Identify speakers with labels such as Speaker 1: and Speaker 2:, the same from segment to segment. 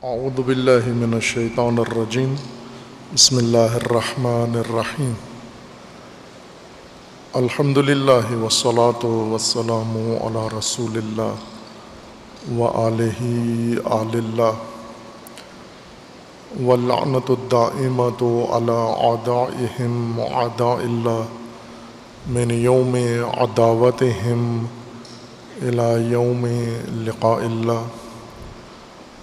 Speaker 1: اعوذ باللہ من الشیطان الرجیم بسم اللہ الرحمن الرحیم الحمد للہ والصلاة والسلام علی رسول اللہ وآلہ آل اللہ واللعنۃ الدائمۃ علی اعدائہم اعداء اللہ من یوم عداوتہم الی یوم لقاء اللہ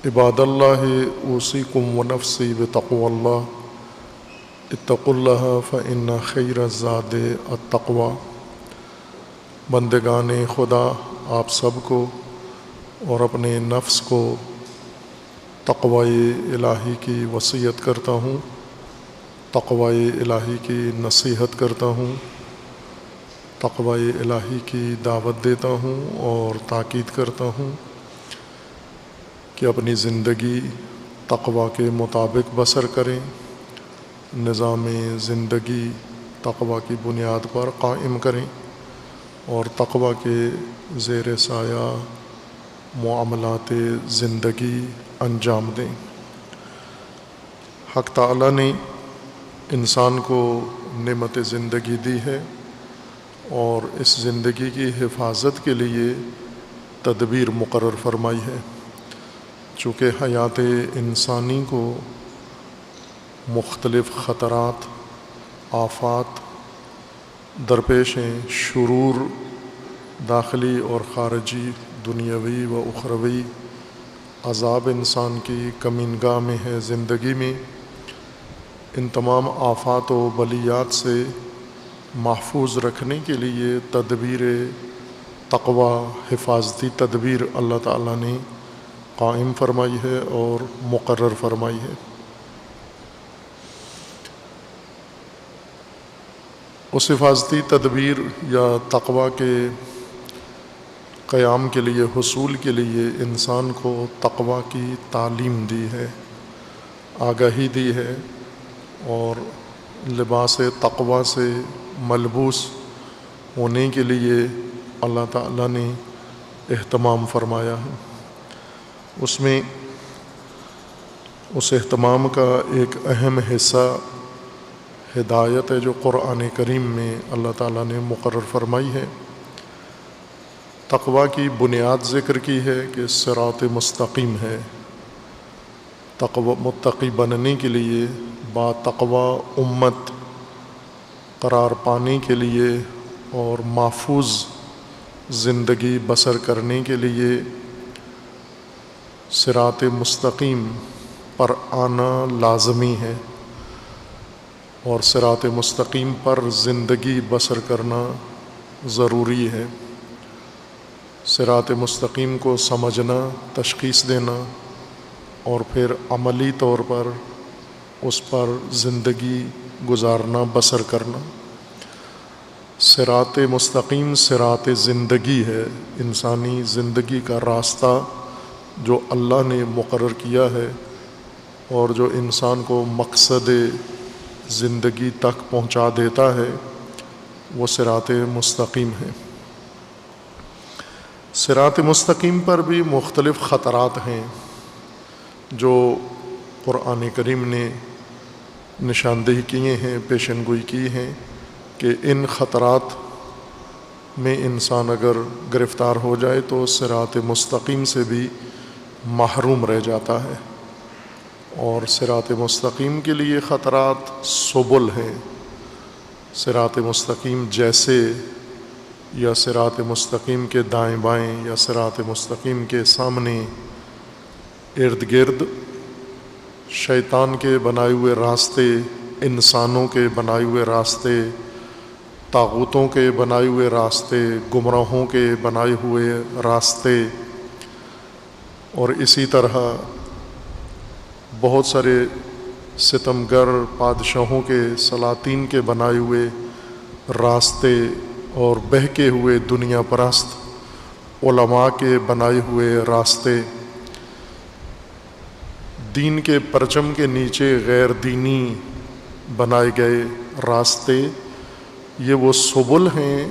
Speaker 1: عباد اللہ اوصیکم ونفسی بتقوی اللہ اتقوا اللہ فإن خیر الزاد التقوی۔ بندگان خدا، آپ سب کو اور اپنے نفس کو تقوی الہی کی وصیت کرتا ہوں، تقوی الہی کی نصیحت کرتا ہوں، تقوی الہی کی دعوت دیتا ہوں اور تاکید کرتا ہوں کہ اپنی زندگی تقوی کے مطابق بسر کریں، نظام زندگی تقوی کی بنیاد پر قائم کریں اور تقوی کے زیر سایہ معاملات زندگی انجام دیں۔ حق تعالیٰ نے انسان کو نعمت زندگی دی ہے اور اس زندگی کی حفاظت کے لیے تدبیر مقرر فرمائی ہے۔ چونکہ حیات انسانی کو مختلف خطرات، آفات درپیش ہیں، شرور داخلی اور خارجی، دنیاوی و اخروی، عذاب انسان کی کمینگاہ میں ہے زندگی میں۔ ان تمام آفات و بلیات سے محفوظ رکھنے کے لیے تدبیر تقوی، حفاظتی تدبیر اللہ تعالیٰ نے قائم فرمائی ہے اور مقرر فرمائی ہے۔ اس حفاظتی تدبیر یا تقوی کے قیام کے لیے، حصول کے لیے انسان کو تقوی کی تعلیم دی ہے، آگاہی دی ہے اور لباس تقوی سے ملبوس ہونے کے لیے اللہ تعالیٰ نے اہتمام فرمایا ہے۔ اس میں اس اہتمام کا ایک اہم حصہ ہدایت ہے جو قرآن کریم میں اللہ تعالیٰ نے مقرر فرمائی ہے۔ تقوی کی بنیاد ذکر کی ہے کہ صراط مستقیم ہے۔ تقوی متقی بننے کے لیے، با تقوی امت قرار پانے کے لیے اور محفوظ زندگی بسر کرنے کے لیے صراط مستقیم پر آنا لازمی ہے اور صراط مستقیم پر زندگی بسر کرنا ضروری ہے۔ صراط مستقیم کو سمجھنا، تشخیص دینا اور پھر عملی طور پر اس پر زندگی گزارنا، بسر کرنا۔ صراط مستقیم صراط زندگی ہے، انسانی زندگی کا راستہ جو اللہ نے مقرر کیا ہے اور جو انسان کو مقصد زندگی تک پہنچا دیتا ہے، وہ صراط مستقیم ہے۔ صراط مستقیم پر بھی مختلف خطرات ہیں جو قرآن کریم نے نشاندہی کیے ہیں، پیشن گوئی کی ہیں کہ ان خطرات میں انسان اگر گرفتار ہو جائے تو صراط مستقیم سے بھی محروم رہ جاتا ہے۔ اور صراط مستقیم کے لیے خطرات سبل ہیں۔ صراط مستقیم جیسے، یا صراط مستقیم کے دائیں بائیں، یا صراط مستقیم کے سامنے ارد گرد شیطان کے بنائے ہوئے راستے، انسانوں کے بنائے ہوئے راستے، طاغوتوں کے بنائے ہوئے راستے، گمراہوں کے بنائے ہوئے راستے، اور اسی طرح بہت سارے ستمگر بادشاہوں کے، سلاطین کے بنائے ہوئے راستے اور بہکے ہوئے دنیا پرست علماء کے بنائے ہوئے راستے، دین کے پرچم کے نیچے غیر دینی بنائے گئے راستے، یہ وہ سبل ہیں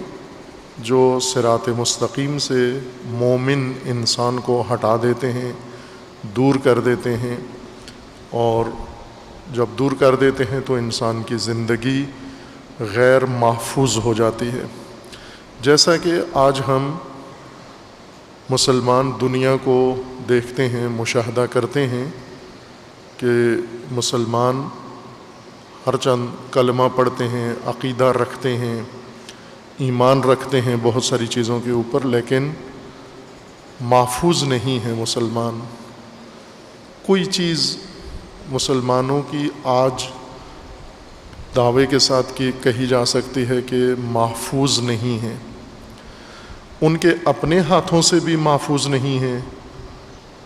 Speaker 1: جو صراط مستقیم سے مومن انسان کو ہٹا دیتے ہیں، دور کر دیتے ہیں، اور جب دور کر دیتے ہیں تو انسان کی زندگی غیر محفوظ ہو جاتی ہے۔ جیسا کہ آج ہم مسلمان دنیا کو دیکھتے ہیں، مشاہدہ کرتے ہیں کہ مسلمان ہر چند کلمہ پڑھتے ہیں، عقیدہ رکھتے ہیں، ایمان رکھتے ہیں بہت ساری چیزوں کے اوپر، لیکن محفوظ نہیں ہے مسلمان۔ کوئی چیز مسلمانوں کی آج دعوے کے ساتھ کہی جا سکتی ہے کہ محفوظ نہیں ہے، ان کے اپنے ہاتھوں سے بھی محفوظ نہیں ہے،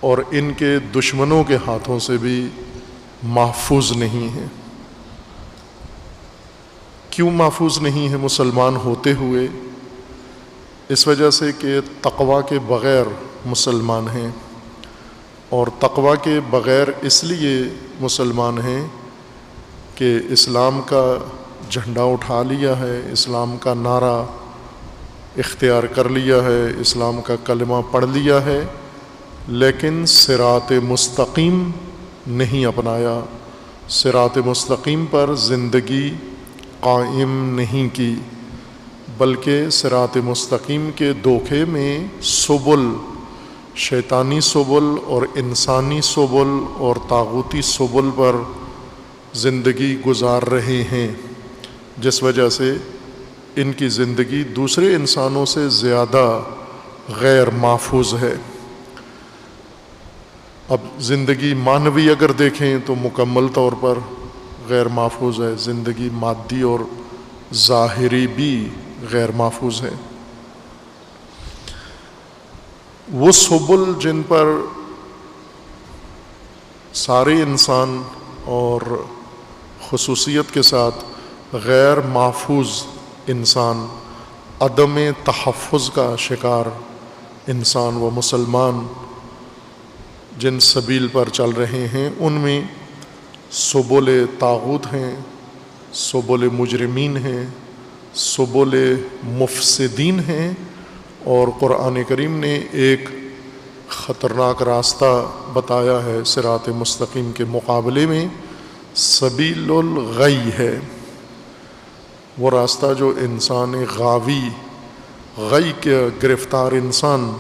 Speaker 1: اور ان کے دشمنوں کے ہاتھوں سے بھی محفوظ نہیں ہے۔ کیوں محفوظ نہیں ہے مسلمان ہوتے ہوئے؟ اس وجہ سے کہ تقویٰ کے بغیر مسلمان ہیں، اور تقویٰ کے بغیر اس لیے مسلمان ہیں کہ اسلام کا جھنڈا اٹھا لیا ہے، اسلام کا نعرہ اختیار کر لیا ہے، اسلام کا کلمہ پڑھ لیا ہے، لیکن صراط مستقیم نہیں اپنایا، صراط مستقیم پر زندگی قائم نہیں کی، بلکہ صراط مستقیم کے دھوکے میں سبل، شیطانی سبل اور انسانی سبل اور طاغوتی سبل پر زندگی گزار رہے ہیں، جس وجہ سے ان کی زندگی دوسرے انسانوں سے زیادہ غیر محفوظ ہے۔ اب زندگی معنوی اگر دیکھیں تو مکمل طور پر غیر محفوظ ہے، زندگی مادی اور ظاہری بھی غیر محفوظ ہے۔ وہ سبل جن پر سارے انسان اور خصوصیت کے ساتھ غیر محفوظ انسان، عدم تحفظ کا شکار انسان و مسلمان جن سبیل پر چل رہے ہیں، ان میں سبل طاغوت ہیں، سبل مجرمین ہیں، سبل مفسدین ہیں، اور قرآن کریم نے ایک خطرناک راستہ بتایا ہے صراط مستقیم کے مقابلے میں، سبیل الغی ہے، وہ راستہ جو انسان غاوی، غی کے گرفتار انسان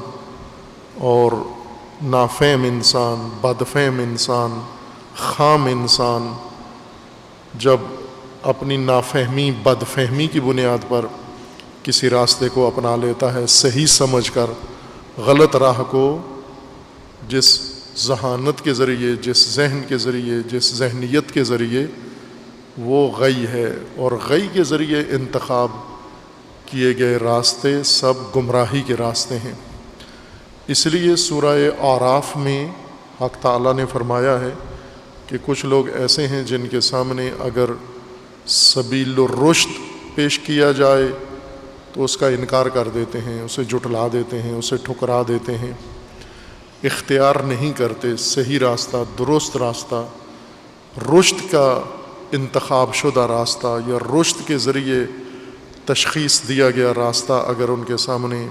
Speaker 1: اور نافہم انسان، بدفہم انسان، خام انسان جب اپنی نافہمی، بدفہمی کی بنیاد پر کسی راستے کو اپنا لیتا ہے صحیح سمجھ کر، غلط راہ کو جس ذہانت کے ذریعے، جس ذہن کے ذریعے، جس ذہنیت کے ذریعے، وہ غی ہے، اور غی کے ذریعے انتخاب کیے گئے راستے سب گمراہی کے راستے ہیں۔ اس لیے سورہ اعراف میں حق تعالیٰ نے فرمایا ہے کہ کچھ لوگ ایسے ہیں جن کے سامنے اگر سبیل الرشد پیش کیا جائے تو اس کا انکار کر دیتے ہیں، اسے جھٹلا دیتے ہیں، اسے ٹھکرا دیتے ہیں، اختیار نہیں کرتے صحیح راستہ، درست راستہ، رشد کا انتخاب شدہ راستہ یا رشد کے ذریعے تشخیص دیا گیا راستہ اگر ان کے سامنے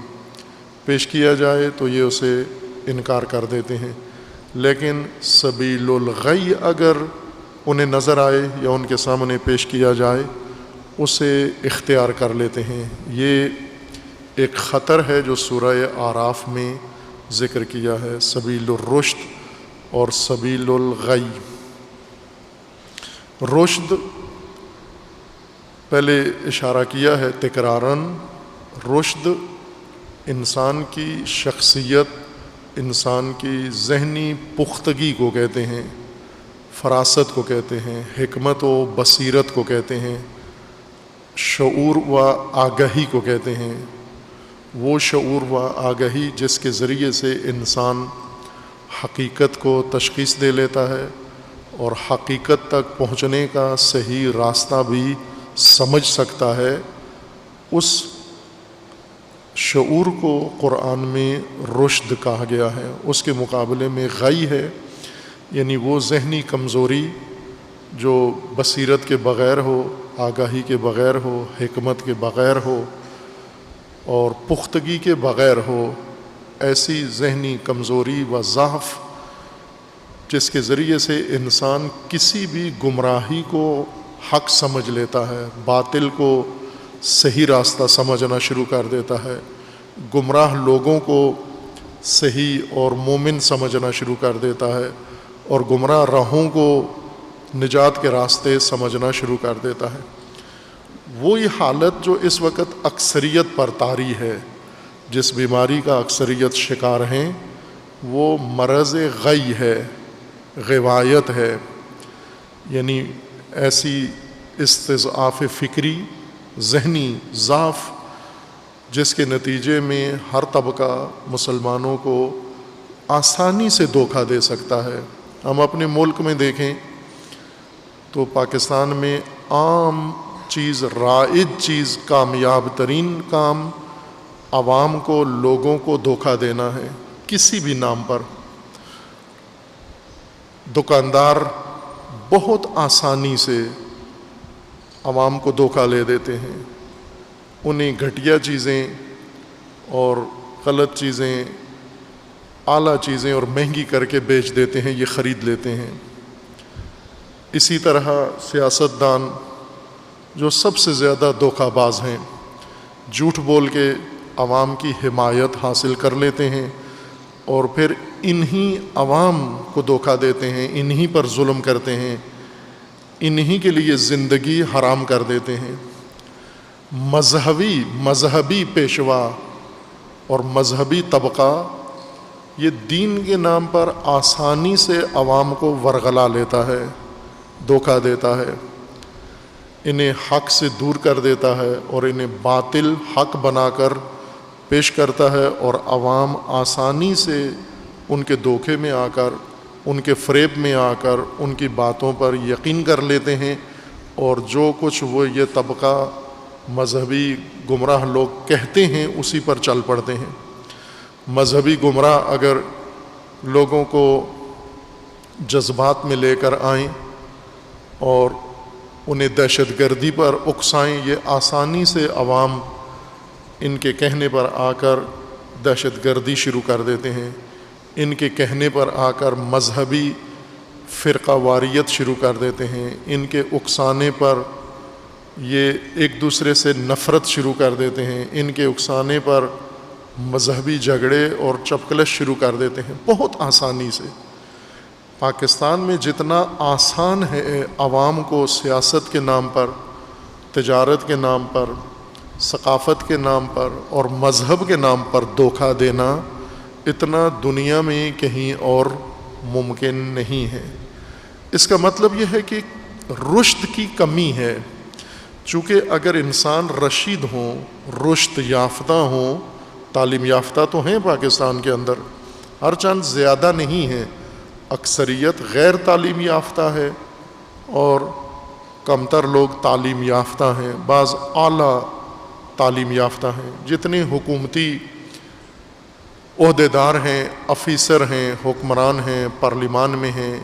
Speaker 1: پیش کیا جائے تو یہ اسے انکار کر دیتے ہیں، لیکن سبیل الغی اگر انہیں نظر آئے یا ان کے سامنے پیش کیا جائے اسے اختیار کر لیتے ہیں۔ یہ ایک خطر ہے جو سورہ اعراف میں ذکر کیا ہے، سبیل الرشد اور سبیل الغی۔ رشد پہلے اشارہ کیا ہے تکراراً، رشد انسان کی شخصیت، انسان کی ذہنی پختگی کو کہتے ہیں، فراست کو کہتے ہیں، حکمت و بصیرت کو کہتے ہیں، شعور و آگہی کو کہتے ہیں۔ وہ شعور و آگہی جس کے ذریعے سے انسان حقیقت کو تشخیص دے لیتا ہے اور حقیقت تک پہنچنے کا صحیح راستہ بھی سمجھ سکتا ہے، اس شعور کو قرآن میں رشد کہا گیا ہے۔ اس کے مقابلے میں غی ہے، یعنی وہ ذہنی کمزوری جو بصیرت کے بغیر ہو، آگاہی کے بغیر ہو، حکمت کے بغیر ہو اور پختگی کے بغیر ہو، ایسی ذہنی کمزوری و ضعف جس کے ذریعے سے انسان کسی بھی گمراہی کو حق سمجھ لیتا ہے، باطل کو صحیح راستہ سمجھنا شروع کر دیتا ہے، گمراہ لوگوں کو صحیح اور مومن سمجھنا شروع کر دیتا ہے، اور گمراہ راہوں کو نجات کے راستے سمجھنا شروع کر دیتا ہے۔ وہی حالت جو اس وقت اکثریت پر طاری ہے، جس بیماری کا اکثریت شکار ہیں، وہ مرض غی ہے، غوایت ہے، یعنی ایسی استضعاف فکری، ذہنی ضعف، جس کے نتیجے میں ہر طبقہ مسلمانوں کو آسانی سے دھوکہ دے سکتا ہے۔ ہم اپنے ملک میں دیکھیں تو پاکستان میں عام چیز، رائج چیز، کامیاب ترین کام عوام کو، لوگوں کو دھوکہ دینا ہے، کسی بھی نام پر۔ دکاندار بہت آسانی سے عوام کو دھوکہ لے دیتے ہیں، انہیں گھٹیا چیزیں اور غلط چیزیں، اعلیٰ چیزیں اور مہنگی کر کے بیچ دیتے ہیں، یہ خرید لیتے ہیں۔ اسی طرح سیاستدان جو سب سے زیادہ دھوکہ باز ہیں، جھوٹ بول کے عوام کی حمایت حاصل کر لیتے ہیں، اور پھر انہی عوام کو دھوکہ دیتے ہیں، انہی پر ظلم کرتے ہیں، انہی کے لیے زندگی حرام کر دیتے ہیں۔ مذہبی پیشوا اور مذہبی طبقہ یہ دین کے نام پر آسانی سے عوام کو ورغلا لیتا ہے، دھوکہ دیتا ہے، انہیں حق سے دور کر دیتا ہے اور انہیں باطل حق بنا کر پیش کرتا ہے، اور عوام آسانی سے ان کے دھوکے میں آ کر، ان کے فریب میں آ کر ان کی باتوں پر یقین کر لیتے ہیں، اور جو کچھ وہ یہ طبقہ مذہبی گمراہ لوگ کہتے ہیں اسی پر چل پڑتے ہیں۔ مذہبی گمراہ اگر لوگوں کو جذبات میں لے کر آئیں اور انہیں دہشت گردی پر اکسائیں، یہ آسانی سے عوام ان کے کہنے پر آ کر دہشت گردی شروع کر دیتے ہیں، ان کے کہنے پر آ کر مذہبی فرقہ واریت شروع کر دیتے ہیں، ان کے اکسانے پر یہ ایک دوسرے سے نفرت شروع کر دیتے ہیں، ان کے اکسانے پر مذہبی جھگڑے اور چپکلش شروع کر دیتے ہیں، بہت آسانی سے۔ پاکستان میں جتنا آسان ہے عوام کو سیاست کے نام پر، تجارت کے نام پر، ثقافت کے نام پر اور مذہب کے نام پر دھوکہ دینا، اتنا دنیا میں کہیں اور ممکن نہیں ہے۔ اس کا مطلب یہ ہے کہ رشد کی کمی ہے، چونکہ اگر انسان رشید ہوں، رشد یافتہ ہوں، تعلیم یافتہ تو ہیں پاکستان کے اندر، ہر چند زیادہ نہیں ہیں، اکثریت غیر تعلیم یافتہ ہے اور کمتر لوگ تعلیم یافتہ ہیں، بعض اعلیٰ تعلیم یافتہ ہیں۔ جتنے حکومتی عہدیدار ہیں، افیسر ہیں، حکمران ہیں، پارلیمان میں ہیں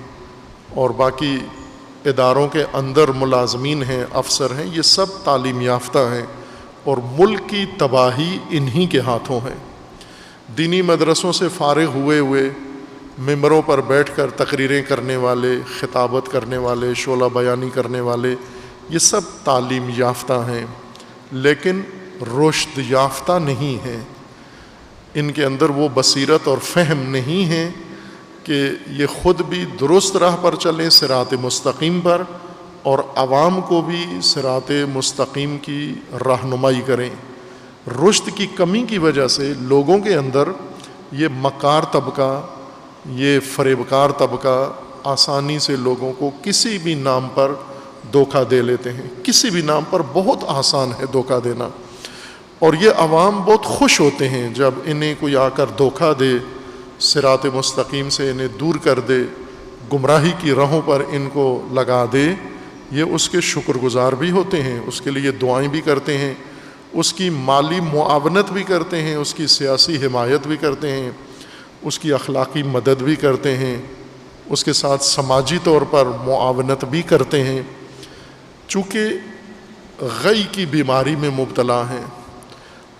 Speaker 1: اور باقی اداروں کے اندر ملازمین ہیں، افسر ہیں، یہ سب تعلیم یافتہ ہیں، اور ملک کی تباہی انہی کے ہاتھوں ہے۔ دینی مدرسوں سے فارغ ہوئے ممبروں پر بیٹھ کر تقریریں کرنے والے، خطابت کرنے والے، شعلہ بیانی کرنے والے، یہ سب تعلیم یافتہ ہیں، لیکن رشد یافتہ نہیں ہیں۔ ان کے اندر وہ بصیرت اور فہم نہیں ہے کہ یہ خود بھی درست راہ پر چلیں، صراط مستقیم پر، اور عوام کو بھی صراط مستقیم کی رہنمائی کریں۔ رشد کی کمی کی وجہ سے لوگوں کے اندر یہ مکار طبقہ، یہ فریبکار طبقہ آسانی سے لوگوں کو کسی بھی نام پر دھوکہ دے لیتے ہیں، کسی بھی نام پر بہت آسان ہے دھوکہ دینا، اور یہ عوام بہت خوش ہوتے ہیں جب انہیں کوئی آ کر دھوکہ دے، صراط مستقیم سے انہیں دور کر دے، گمراہی کی راہوں پر ان کو لگا دے، یہ اس کے شکر گزار بھی ہوتے ہیں، اس کے لیے دعائیں بھی کرتے ہیں، اس کی مالی معاونت بھی کرتے ہیں، اس کی سیاسی حمایت بھی کرتے ہیں، اس کی اخلاقی مدد بھی کرتے ہیں، اس کے ساتھ سماجی طور پر معاونت بھی کرتے ہیں۔ چونکہ غی کی بیماری میں مبتلا ہیں،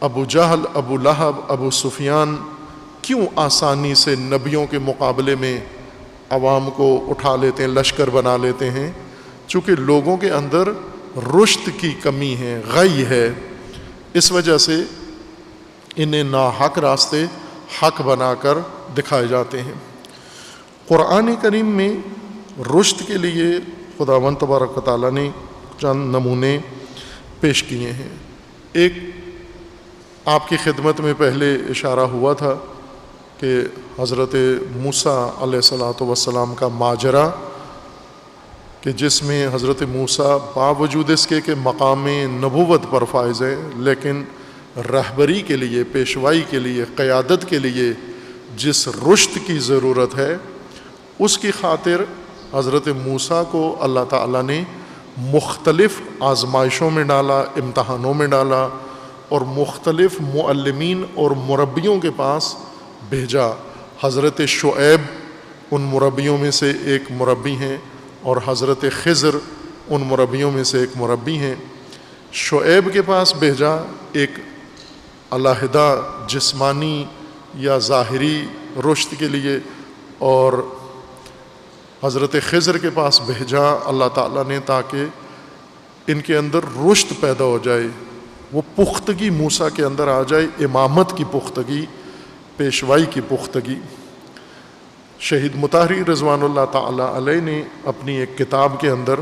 Speaker 1: ابو جہل، ابو لہب، ابو سفیان کیوں آسانی سے نبیوں کے مقابلے میں عوام کو اٹھا لیتے ہیں، لشکر بنا لیتے ہیں، چونکہ لوگوں کے اندر رشد کی کمی ہے، غی ہے، اس وجہ سے انہیں ناحق راستے حق بنا کر دکھائے جاتے ہیں۔ قرآن کریم میں رشد کے لیے خداوند تبارک و تعالیٰ نے چند نمونے پیش کیے ہیں۔ ایک آپ کی خدمت میں پہلے اشارہ ہوا تھا کہ حضرت موسیٰ علیہ الصلوۃ والسلام کا ماجرا، کہ جس میں حضرت موسیٰ باوجود اس کے کہ مقام نبوت پر فائز ہیں، لیکن رہبری کے لیے، پیشوائی کے لیے، قیادت کے لیے جس رشد کی ضرورت ہے، اس کی خاطر حضرت موسیٰ کو اللہ تعالیٰ نے مختلف آزمائشوں میں ڈالا، امتحانوں میں ڈالا، اور مختلف معلمین اور مربیوں کے پاس بھیجا۔ حضرت شعیب ان مربیوں میں سے ایک مربی ہیں، اور حضرت خضر ان مربیوں میں سے ایک مربی ہیں۔ شعیب کے پاس بھیجا ایک علیحدہ جسمانی یا ظاہری رشد کے لیے، اور حضرت خضر کے پاس بھیجا اللہ تعالیٰ نے تاکہ ان کے اندر رشد پیدا ہو جائے، وہ پختگی موسیٰ کے اندر آ جائے، امامت کی پختگی، پیشوائی کی پختگی۔ شہید مطہری رضوان اللہ تعالیٰ علیہ نے اپنی ایک کتاب کے اندر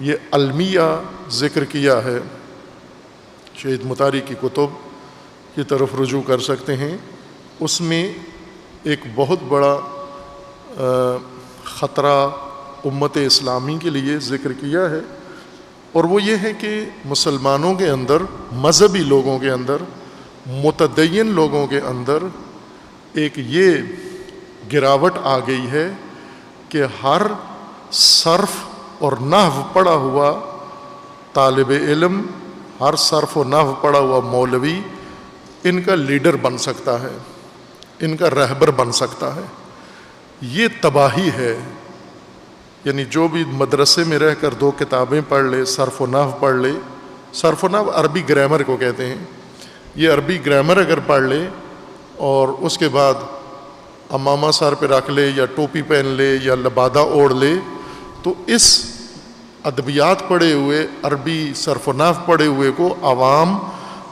Speaker 1: یہ المیہ ذکر کیا ہے۔ شہید مطہری کی کتب کی طرف رجوع کر سکتے ہیں۔ اس میں ایک بہت بڑا خطرہ امت اسلامی کے لیے ذکر کیا ہے، اور وہ یہ ہے کہ مسلمانوں کے اندر، مذہبی لوگوں کے اندر، متدین لوگوں کے اندر ایک یہ گراوٹ آ گئی ہے کہ ہر صرف اور نحو پڑھا ہوا طالب علم، ہر صرف و نحو پڑھا ہوا مولوی ان کا لیڈر بن سکتا ہے، ان کا رہبر بن سکتا ہے۔ یہ تباہی ہے۔ یعنی جو بھی مدرسے میں رہ کر 2 کتابیں پڑھ لے، صرف و نحو پڑھ لے، صرف و نحو عربی گرامر کو کہتے ہیں، یہ عربی گرامر اگر پڑھ لے اور اس کے بعد امامہ سر پہ رکھ لے یا ٹوپی پہن لے یا لبادہ اوڑھ لے، تو اس ادبیات پڑھے ہوئے، عربی صرف و نحو پڑھے ہوئے کو عوام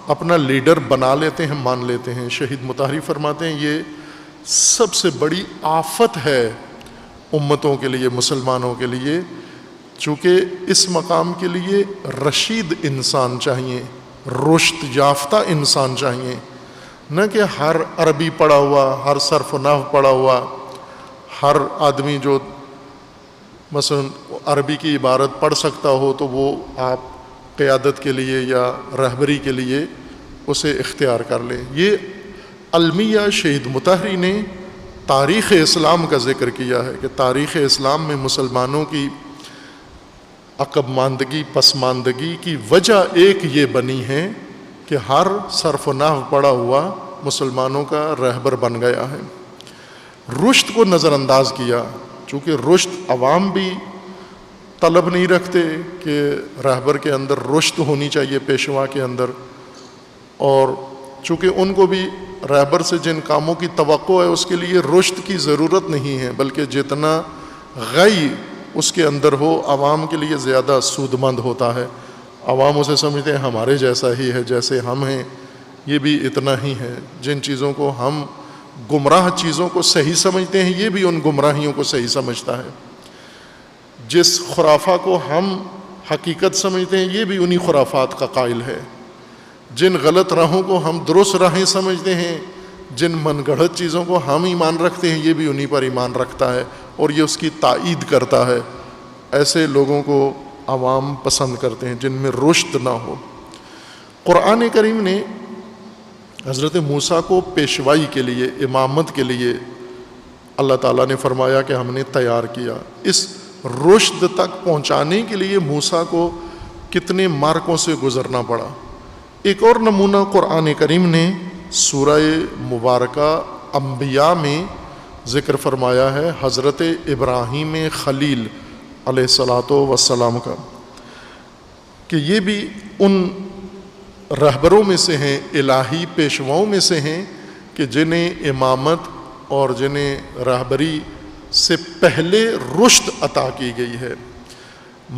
Speaker 1: اپنا لیڈر بنا لیتے ہیں، مان لیتے ہیں۔ شہید مطہری فرماتے ہیں یہ سب سے بڑی آفت ہے امتوں کے لیے، مسلمانوں کے لیے، چونکہ اس مقام کے لیے رشید انسان چاہیے، رشد یافتہ انسان چاہیے، نہ کہ ہر عربی پڑھا ہوا، ہر صرف و نحو پڑھا ہوا، ہر آدمی جو مثلا عربی کی عبارت پڑھ سکتا ہو تو وہ آپ قیادت کے لیے یا رہبری کے لیے اسے اختیار کر لیں۔ یہ المیہ شہید مطہری نے تاریخ اسلام کا ذکر کیا ہے کہ تاریخ اسلام میں مسلمانوں کی عقب ماندگی، پسماندگی کی وجہ ایک یہ بنی ہے کہ ہر صرف و نحو پڑھا ہوا مسلمانوں کا رہبر بن گیا ہے۔ رشد کو نظر انداز کیا، چونکہ رشد عوام بھی طلب نہیں رکھتے کہ رہبر کے اندر رشد ہونی چاہیے، پیشوا کے اندر، اور چونکہ ان کو بھی رہبر سے جن کاموں کی توقع ہے اس کے لیے رشد کی ضرورت نہیں ہے، بلکہ جتنا غی اس کے اندر ہو عوام کے لیے زیادہ سود مند ہوتا ہے۔ عوام اسے سمجھتے ہیں ہمارے جیسا ہی ہے، جیسے ہم ہیں یہ بھی اتنا ہی ہے۔ جن چیزوں کو ہم گمراہ چیزوں کو صحیح سمجھتے ہیں، یہ بھی ان گمراہیوں کو صحیح سمجھتا ہے۔ جس خرافہ کو ہم حقیقت سمجھتے ہیں، یہ بھی انہی خرافات کا قائل ہے۔ جن غلط راہوں کو ہم درست راہیں سمجھتے ہیں، جن من گڑھت چیزوں کو ہم ایمان رکھتے ہیں، یہ بھی انہی پر ایمان رکھتا ہے اور یہ اس کی تائید کرتا ہے۔ ایسے لوگوں کو عوام پسند کرتے ہیں جن میں رشد نہ ہو۔ قرآن کریم نے حضرت موسیٰ کو پیشوائی کے لیے، امامت کے لیے اللہ تعالیٰ نے فرمایا کہ ہم نے تیار کیا۔ اس رشد تک پہنچانے کے لیے موسیٰ کو کتنے مارکوں سے گزرنا پڑا۔ ایک اور نمونہ قرآن کریم نے سورہ مبارکہ انبیاء میں ذکر فرمایا ہے، حضرت ابراہیم خلیل علیہ الصلاۃ والسلام کا، کہ یہ بھی ان رہبروں میں سے ہیں، الہی پیشواؤں میں سے ہیں کہ جنہیں امامت اور جنہیں رہبری سے پہلے رشد عطا کی گئی ہے،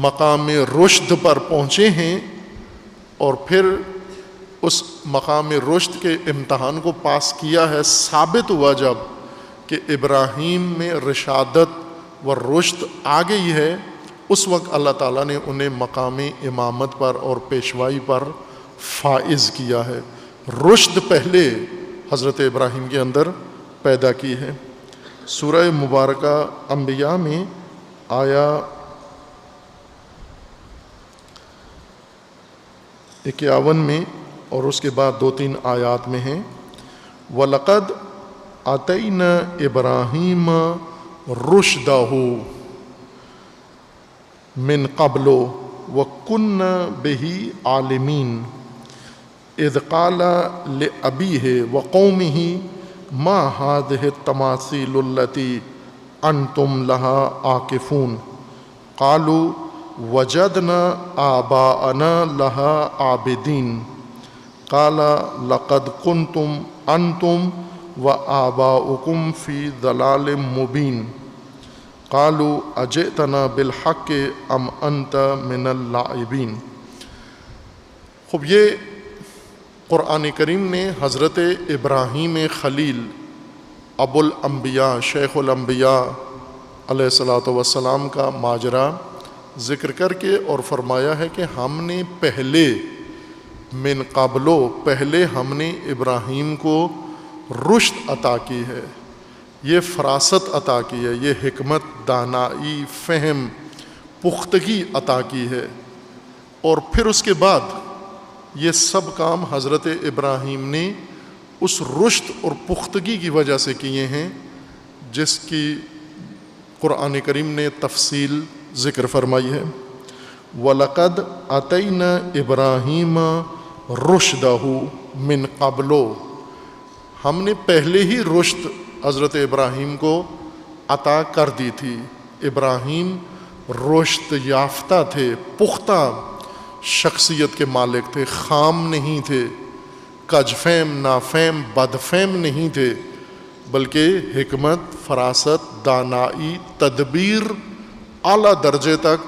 Speaker 1: مقام رشد پر پہنچے ہیں، اور پھر اس مقام رشد کے امتحان کو پاس کیا ہے۔ ثابت ہوا جب کہ ابراہیم میں رشادت و رشد آ گئی ہے، اس وقت اللہ تعالیٰ نے انہیں مقام امامت پر اور پیشوائی پر فائز کیا ہے۔ رشد پہلے حضرت ابراہیم کے اندر پیدا کی ہے۔ سورہ مبارکہ انبیاء میں آیا 51 میں اور اس کے بعد 2-3 آیات میں ہیں، وَلَقَدْ آتَيْنَا إِبْرَاهِيمَ رُشْدَهُ مِنْ قَبْلُ وَكُنَّا بِهِ عَالِمِينَ اذ قال لأبيه وقومه ما هذه التماثيل التي أنتم لها عاكفون قالوا وجدنا آباءنا لها عابدين قال لقد كنتم أنتم وآباؤكم في ضلال مبين قالوا أجئتنا بالحق أم أنت من اللاعبين۔ خب یہ قرآن کریم نے حضرت ابراہیم خلیل ابو الانبیاء شیخ الانبیاء علیہ الصلاۃ والسلام کا ماجرا ذکر کر کے اور فرمایا ہے کہ ہم نے پہلے من قبلو پہلے ہم نے ابراہیم کو رشد عطا کی ہے، یہ فراست عطا کی ہے، یہ حکمت، دانائی، فہم، پختگی عطا کی ہے، اور پھر اس کے بعد یہ سب کام حضرت ابراہیم نے اس رشد اور پختگی کی وجہ سے کیے ہیں جس کی قرآن کریم نے تفصیل ذکر فرمائی ہے۔ وَلَقَدْ آتَيْنَا إِبْرَاهِيمَ رُشْدَهُ مِنْ قَبْلُ، ہم نے پہلے ہی رشد حضرت ابراہیم کو عطا کر دی تھی۔ ابراہیم رشد یافتہ تھے، پختہ شخصیت کے مالک تھے، خام نہیں تھے، کج فہم، نافہم، بد فہم نہیں تھے، بلکہ حکمت، فراست، دانائی، تدبیر اعلیٰ درجے تک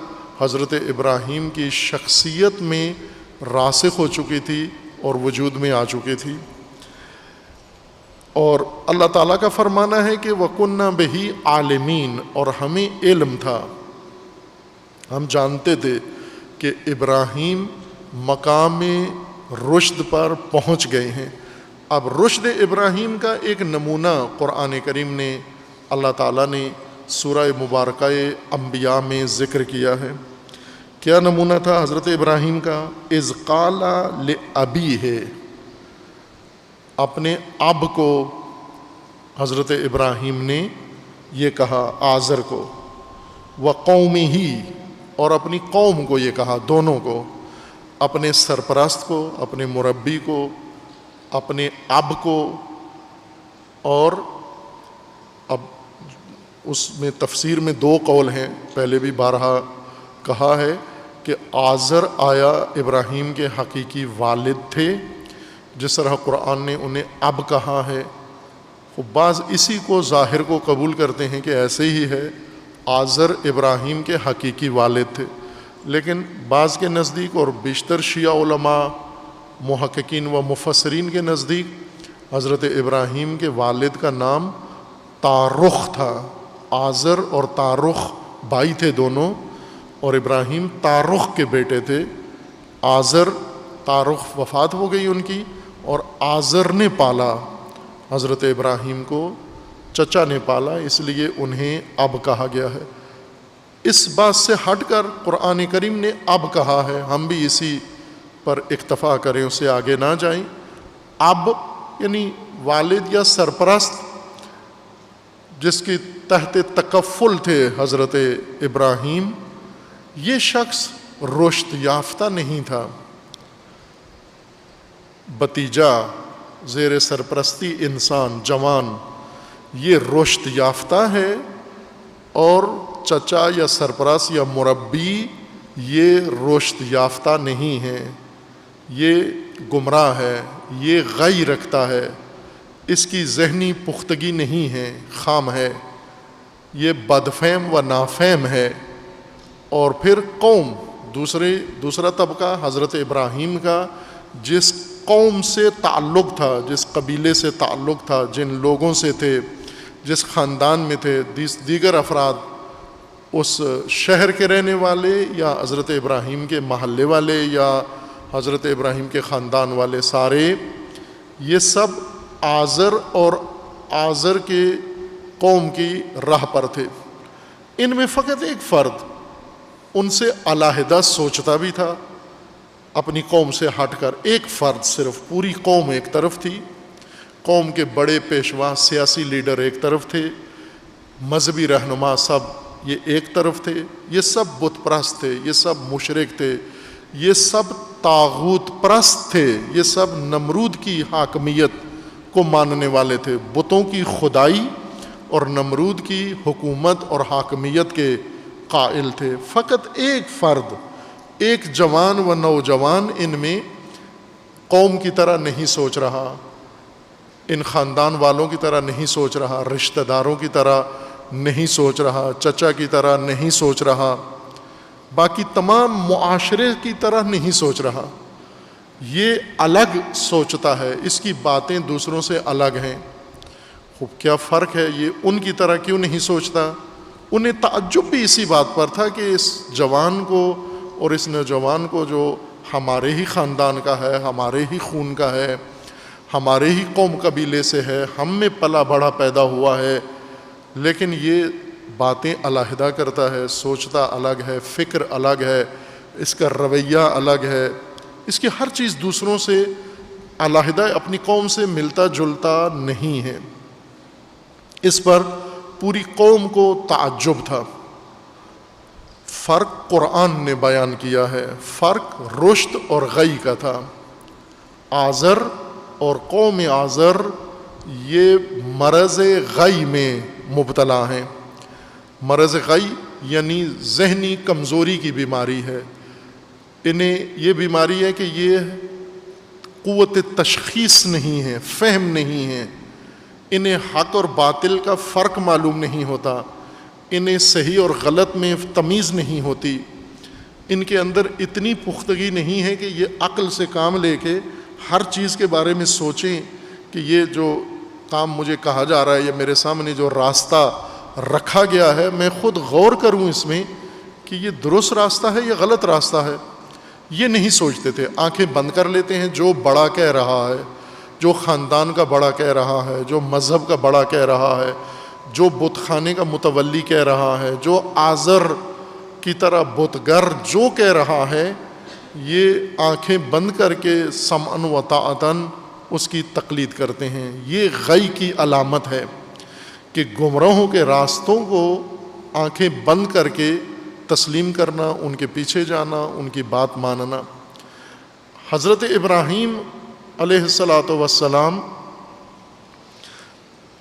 Speaker 1: حضرت ابراہیم کی شخصیت میں راسخ ہو چکی تھی اور وجود میں آ چکی تھی۔ اور اللہ تعالیٰ کا فرمانا ہے کہ وَكُنَّا بِهِ عَالِمِينَ، اور ہمیں علم تھا، ہم جانتے تھے کہ ابراہیم مقام رشد پر پہنچ گئے ہیں۔ اب رشد ابراہیم کا ایک نمونہ قرآن کریم نے اللہ تعالیٰ نے سورہ مبارکہ انبیاء میں ذکر کیا ہے۔ کیا نمونہ تھا حضرت ابراہیم کا؟ اذ قال لأبیہ، اپنے اب کو حضرت ابراہیم نے یہ کہا، آزر کو، وقومہ، اور اپنی قوم کو یہ کہا، دونوں کو، اپنے سرپرست کو، اپنے مربی کو، اپنے اب کو، اور اب اس میں تفسیر میں 2 قول ہیں، پہلے بھی بارہا کہا ہے کہ آزر آیا ابراہیم کے حقیقی والد تھے، جس طرح قرآن نے انہیں اب کہا ہے۔ بعض اسی کو ظاہر کو قبول کرتے ہیں کہ ایسے ہی ہے، آزر ابراہیم کے حقیقی والد تھے، لیکن بعض کے نزدیک اور بیشتر شیعہ علماء، محققین و مفسرین کے نزدیک حضرت ابراہیم کے والد کا نام تارخ تھا۔ آزر اور تارخ بھائی تھے دونوں، اور ابراہیم تارخ کے بیٹے تھے۔ آزر، تارخ وفات ہو گئی ان کی، اور آزر نے پالا حضرت ابراہیم کو، چچا نے پالا، اس لیے انہیں اب کہا گیا ہے۔ اس بات سے ہٹ کر قرآن کریم نے اب کہا ہے، ہم بھی اسی پر اکتفا کریں، اس سے آگے نہ جائیں۔ اب یعنی والد یا سرپرست جس کی تحت تکفل تھے حضرت ابراہیم، یہ شخص رشد یافتہ نہیں تھا، بتیجا زیر سرپرستی انسان جوان یہ رشد یافتہ ہے، اور چچا یا سرپرست یا مربی یہ رشد یافتہ نہیں ہے، یہ گمراہ ہے، یہ غی رکھتا ہے، اس کی ذہنی پختگی نہیں ہے، خام ہے۔ یہ بدفہم و نافہم ہے. اور پھر قوم، دوسرا طبقہ حضرت ابراہیم کا، جس قوم سے تعلق تھا، جس قبیلے سے تعلق تھا، جن لوگوں سے تھے، جس خاندان میں تھے، دیگر افراد اس شہر کے رہنے والے یا حضرت ابراہیم کے محلے والے یا حضرت ابراہیم کے خاندان والے، سارے یہ سب آزر اور آزر کے قوم کی راہ پر تھے. ان میں فقط ایک فرد ان سے علیحدہ سوچتا بھی تھا، اپنی قوم سے ہٹ کر. ایک فرد صرف، پوری قوم ایک طرف تھی، قوم کے بڑے پیشوا سیاسی لیڈر ایک طرف تھے، مذہبی رہنما سب یہ ایک طرف تھے. یہ سب بت پرست تھے، یہ سب مشرک تھے، یہ سب طاغوت پرست تھے، یہ سب نمرود کی حاکمیت کو ماننے والے تھے، بتوں کی خدائی اور نمرود کی حکومت اور حاکمیت کے قائل تھے. فقط ایک فرد، ایک جوان و نوجوان ان میں قوم کی طرح نہیں سوچ رہا، ان خاندان والوں کی طرح نہیں سوچ رہا، رشتہ داروں کی طرح نہیں سوچ رہا، چچا کی طرح نہیں سوچ رہا، باقی تمام معاشرے کی طرح نہیں سوچ رہا. یہ الگ سوچتا ہے، اس کی باتیں دوسروں سے الگ ہیں. خوب کیا فرق ہے، یہ ان کی طرح کیوں نہیں سوچتا؟ انہیں تعجب بھی اسی بات پر تھا کہ اس جوان کو اور اس نوجوان کو، جو ہمارے ہی خاندان کا ہے، ہمارے ہی خون کا ہے، ہمارے ہی قوم قبیلے سے ہے، ہم میں پلا بڑا پیدا ہوا ہے، لیکن یہ باتیں علیحدہ کرتا ہے، سوچتا الگ ہے، فکر الگ ہے، اس کا رویہ الگ ہے، اس کی ہر چیز دوسروں سے علیحدہ، اپنی قوم سے ملتا جلتا نہیں ہے. اس پر پوری قوم کو تعجب تھا. فرق قرآن نے بیان کیا ہے، فرق رشد اور غی کا تھا. آزر اور قوم آزر یہ مرض غی میں مبتلا ہیں. مرض غی یعنی ذہنی کمزوری کی بیماری ہے. انہیں یہ بیماری ہے کہ یہ قوت تشخیص نہیں ہے، فہم نہیں ہے، انہیں حق اور باطل کا فرق معلوم نہیں ہوتا، انہیں صحیح اور غلط میں تمیز نہیں ہوتی. ان کے اندر اتنی پختگی نہیں ہے کہ یہ عقل سے کام لے کے ہر چیز کے بارے میں سوچیں کہ یہ جو کام مجھے کہا جا رہا ہے، یہ میرے سامنے جو راستہ رکھا گیا ہے، میں خود غور کروں اس میں کہ یہ درست راستہ ہے یا غلط راستہ ہے. یہ نہیں سوچتے تھے، آنکھیں بند کر لیتے ہیں. جو بڑا کہہ رہا ہے، جو خاندان کا بڑا کہہ رہا ہے، جو مذہب کا بڑا کہہ رہا ہے، جو بت خانے کا متولی کہہ رہا ہے، جو آزر کی طرح بتگر جو کہہ رہا ہے، یہ آنکھیں بند کر کے سمعاً و طاعتاً اس کی تقلید کرتے ہیں. یہ غی کی علامت ہے کہ گمراہوں کے راستوں کو آنکھیں بند کر کے تسلیم کرنا، ان کے پیچھے جانا، ان کی بات ماننا. حضرت ابراہیم علیہ الصلاۃ والسلام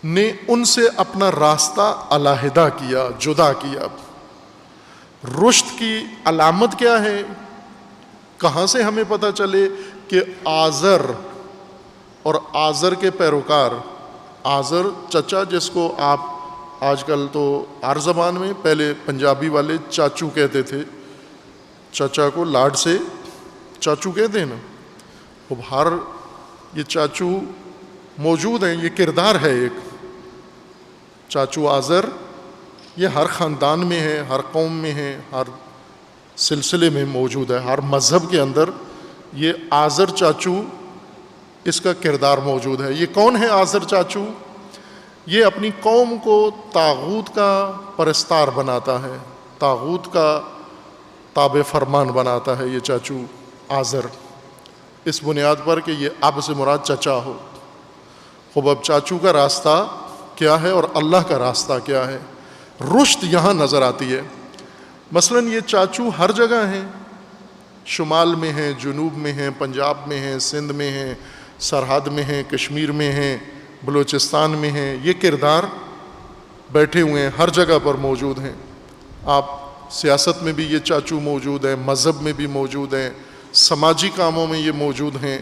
Speaker 1: نے ان سے اپنا راستہ علیحدہ کیا، جدا کیا. رشد کی علامت کیا ہے؟ کہاں سے ہمیں پتہ چلے کہ آزر اور آزر کے پیروکار، آزر چچا جس کو آپ آج کل تو ہر زبان میں، پہلے پنجابی والے چاچو کہتے تھے، چچا کو لاڈ سے چاچو کہتے ہیں نا. اب ہر یہ چاچو موجود ہیں، یہ کردار ہے ایک. چاچو آزر یہ ہر خاندان میں ہے، ہر قوم میں ہے، ہر سلسلے میں موجود ہے، ہر مذہب کے اندر یہ آزر چاچو، اس کا کردار موجود ہے. یہ کون ہے آزر چاچو؟ یہ اپنی قوم کو طاغوت کا پرستار بناتا ہے، طاغوت کا تابع فرمان بناتا ہے یہ چاچو آزر، اس بنیاد پر کہ یہ اب سے مراد چچا ہو. خوب اب چاچو کا راستہ کیا ہے اور اللہ کا راستہ کیا ہے؟ رشد یہاں نظر آتی ہے. مثلا یہ چاچو ہر جگہ ہیں، شمال میں ہیں، جنوب میں ہیں، پنجاب میں ہیں، سندھ میں ہیں، سرحد میں ہیں، کشمیر میں ہیں، بلوچستان میں ہیں. یہ کردار بیٹھے ہوئے ہیں، ہر جگہ پر موجود ہیں. آپ سیاست میں بھی یہ چاچو موجود ہیں، مذہب میں بھی موجود ہیں، سماجی کاموں میں یہ موجود ہیں،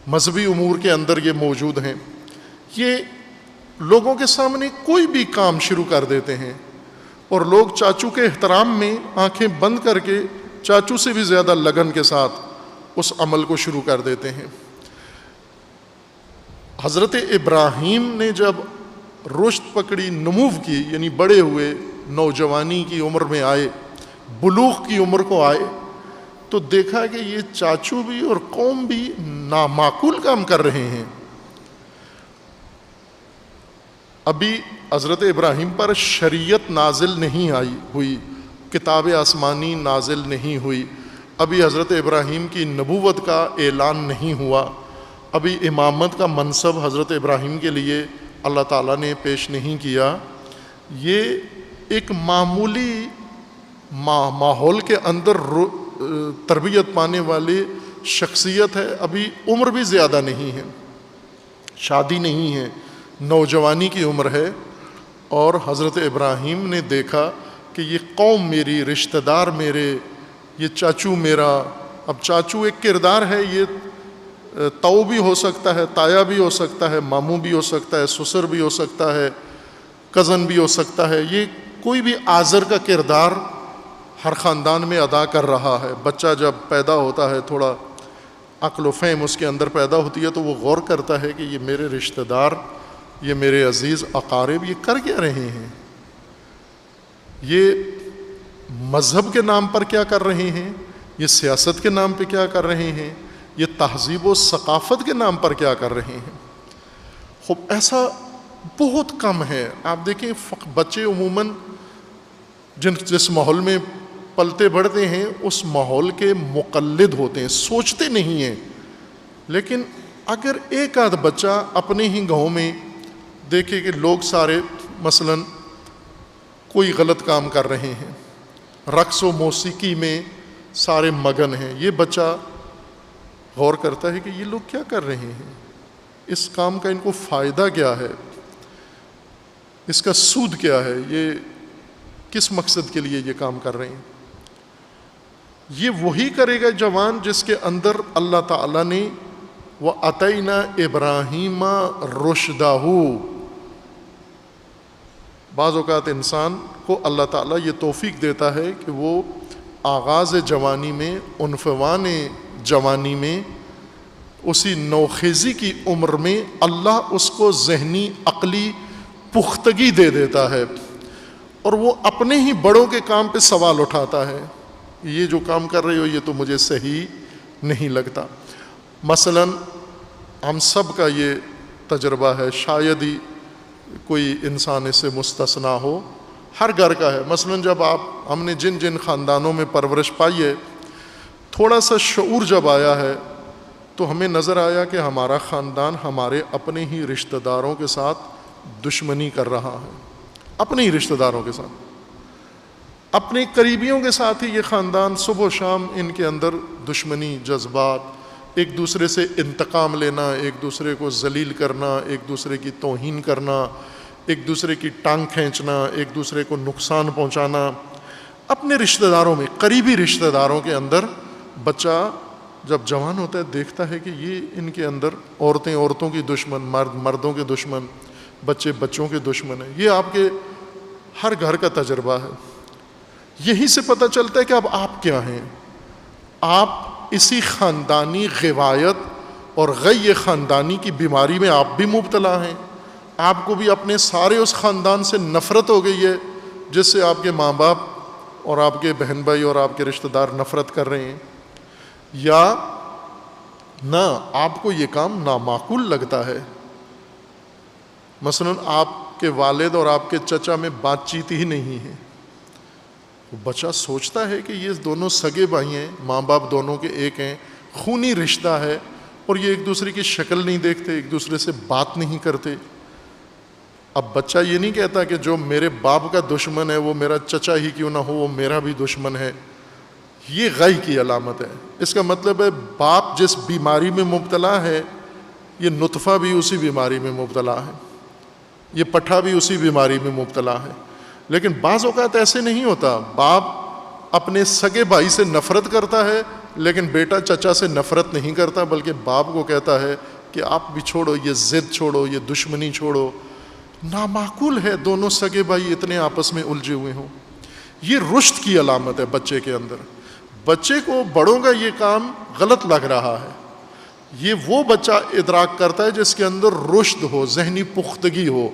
Speaker 1: مذہبی امور کے اندر یہ موجود ہیں. یہ لوگوں کے سامنے کوئی بھی کام شروع کر دیتے ہیں. اور لوگ چاچو کے احترام میں آنکھیں بند کر کے چاچو سے بھی زیادہ لگن کے ساتھ اس عمل کو شروع کر دیتے ہیں۔ حضرت ابراہیم نے جب رشد پکڑی، نمو کی، یعنی بڑے ہوئے، نوجوانی کی عمر میں آئے، بلوغ کی عمر کو آئے، تو دیکھا کہ یہ چاچو بھی اور قوم بھی نامعقول کام کر رہے ہیں۔ ابھی حضرت ابراہیم پر شریعت نازل نہیں ہوئی، کتاب آسمانی نازل نہیں ہوئی، ابھی حضرت ابراہیم کی نبوت کا اعلان نہیں ہوا، ابھی امامت کا منصب حضرت ابراہیم کے لیے اللہ تعالیٰ نے پیش نہیں کیا۔ یہ ایک معمولی ماحول کے اندر تربیت پانے والی شخصیت ہے، ابھی عمر بھی زیادہ نہیں ہے، شادی نہیں ہے، نوجوانی کی عمر ہے، اور حضرت ابراہیم نے دیکھا کہ یہ قوم میری، رشتہ دار میرے، یہ چاچو میرا۔ اب چاچو ایک کردار ہے، یہ تاؤ بھی ہو سکتا ہے، تایا بھی ہو سکتا ہے، ماموں بھی ہو سکتا ہے، سسر بھی ہو سکتا ہے، کزن بھی ہو سکتا ہے، یہ کوئی بھی آزر کا کردار ہر خاندان میں ادا کر رہا ہے۔ بچہ جب پیدا ہوتا ہے، تھوڑا عقل و فہم اس کے اندر پیدا ہوتی ہے، تو وہ غور کرتا ہے کہ یہ میرے رشتہ دار، یہ میرے عزیز اقارب، یہ کر کیا رہے ہیں، یہ مذہب کے نام پر کیا کر رہے ہیں، یہ سیاست کے نام پہ کیا کر رہے ہیں، یہ تہذیب و ثقافت کے نام پر کیا کر رہے ہیں۔ خوب ایسا بہت کم ہے۔ آپ دیکھیں بچے عموماً جس ماحول میں پلتے بڑھتے ہیں اس ماحول کے مقلد ہوتے ہیں، سوچتے نہیں ہیں۔ لیکن اگر ایک آدھ بچہ اپنے ہی گاؤں میں دیکھے کہ لوگ سارے مثلاً کوئی غلط کام کر رہے ہیں، رقص و موسیقی میں سارے مگن ہیں، یہ بچہ غور کرتا ہے کہ یہ لوگ کیا کر رہے ہیں، اس کام کا ان کو فائدہ کیا ہے، اس کا سود کیا ہے، یہ کس مقصد کے لیے یہ کام کر رہے ہیں۔ یہ وہی کرے گا جوان جس کے اندر اللہ تعالیٰ نے وَأَتَيْنَا إِبْرَاهِيمَ رُشْدَهُ، بعض اوقات انسان کو اللہ تعالیٰ یہ توفیق دیتا ہے کہ وہ آغاز جوانی میں، عنفوان جوانی میں، اسی نوخیزی کی عمر میں اللہ اس کو ذہنی عقلی پختگی دے دیتا ہے، اور وہ اپنے ہی بڑوں کے کام پہ سوال اٹھاتا ہے، یہ جو کام کر رہے ہو یہ تو مجھے صحیح نہیں لگتا۔ مثلا ہم سب کا یہ تجربہ ہے، شاید ہی کوئی انسان اس سے مستثنا ہو، ہر گھر کا ہے۔ مثلا جب ہم نے جن جن خاندانوں میں پرورش پائی ہے، تھوڑا سا شعور جب آیا ہے تو ہمیں نظر آیا کہ ہمارا خاندان ہمارے اپنے ہی رشتہ داروں کے ساتھ دشمنی کر رہا ہے، اپنے ہی رشتہ داروں کے ساتھ، اپنے قریبیوں کے ساتھ ہی یہ خاندان صبح و شام ان کے اندر دشمنی جذبات، ایک دوسرے سے انتقام لینا، ایک دوسرے کو ذلیل کرنا، ایک دوسرے کی توہین کرنا، ایک دوسرے کی ٹانگ کھینچنا، ایک دوسرے کو نقصان پہنچانا، اپنے رشتہ داروں میں، قریبی رشتہ داروں کے اندر۔ بچہ جب جوان ہوتا ہے دیکھتا ہے کہ یہ ان کے اندر عورتیں عورتوں کی دشمن، مرد مردوں کے دشمن، بچے بچوں کے دشمن ہیں۔ یہ آپ کے ہر گھر کا تجربہ ہے۔ یہی سے پتہ چلتا ہے کہ اب آپ کیا ہیں، آپ اسی خاندانی غوایت اور غی خاندانی کی بیماری میں آپ بھی مبتلا ہیں۔ آپ کو بھی اپنے سارے اس خاندان سے نفرت ہو گئی ہے جس سے آپ کے ماں باپ اور آپ کے بہن بھائی اور آپ کے رشتہ دار نفرت کر رہے ہیں، یا نہ آپ کو یہ کام نامعقول لگتا ہے۔ مثلا آپ کے والد اور آپ کے چچا میں بات چیت ہی نہیں ہے، بچہ سوچتا ہے کہ یہ دونوں سگے بھائی ہیں، ماں باپ دونوں کے ایک ہیں، خونی رشتہ ہے، اور یہ ایک دوسرے کی شکل نہیں دیکھتے، ایک دوسرے سے بات نہیں کرتے۔ اب بچہ یہ نہیں کہتا کہ جو میرے باپ کا دشمن ہے وہ میرا چچا ہی کیوں نہ ہو، وہ میرا بھی دشمن ہے۔ یہ غی کی علامت ہے۔ اس کا مطلب ہے باپ جس بیماری میں مبتلا ہے، یہ نطفہ بھی اسی بیماری میں مبتلا ہے، یہ پٹھا بھی اسی بیماری میں مبتلا ہے۔ لیکن بعض اوقات ایسے نہیں ہوتا، باپ اپنے سگے بھائی سے نفرت کرتا ہے لیکن بیٹا چچا سے نفرت نہیں کرتا، بلکہ باپ کو کہتا ہے کہ آپ بھی چھوڑو، یہ ضد چھوڑو، یہ دشمنی چھوڑو، نامعقول ہے دونوں سگے بھائی اتنے آپس میں الجھے ہوئے ہوں. یہ رشد کی علامت ہے بچے کے اندر. بچے کو بڑوں کا یہ کام غلط لگ رہا ہے. یہ وہ بچہ ادراک کرتا ہے جس کے اندر رشد ہو, ذہنی پختگی ہو.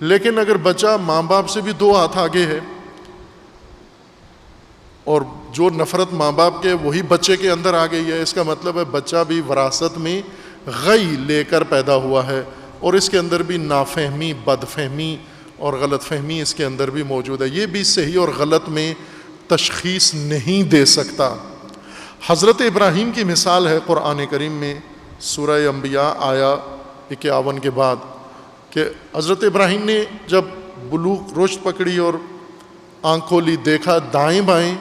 Speaker 1: لیکن اگر بچہ ماں باپ سے بھی 2 ہاتھ آگے ہے اور جو نفرت ماں باپ کے وہی بچے کے اندر آ گئی ہے, اس کا مطلب ہے بچہ بھی وراثت میں غی لے کر پیدا ہوا ہے, اور اس کے اندر بھی نافہمی, بد فہمی اور غلط فہمی اس کے اندر بھی موجود ہے. یہ بھی صحیح اور غلط میں تشخیص نہیں دے سکتا. حضرت ابراہیم کی مثال ہے قرآن کریم میں سورہ انبیاء آیا 51 کے بعد, کہ حضرت ابراہیم نے جب بلوغ رشد پکڑی اور آنکھ کھولی, دیکھا دائیں بائیں,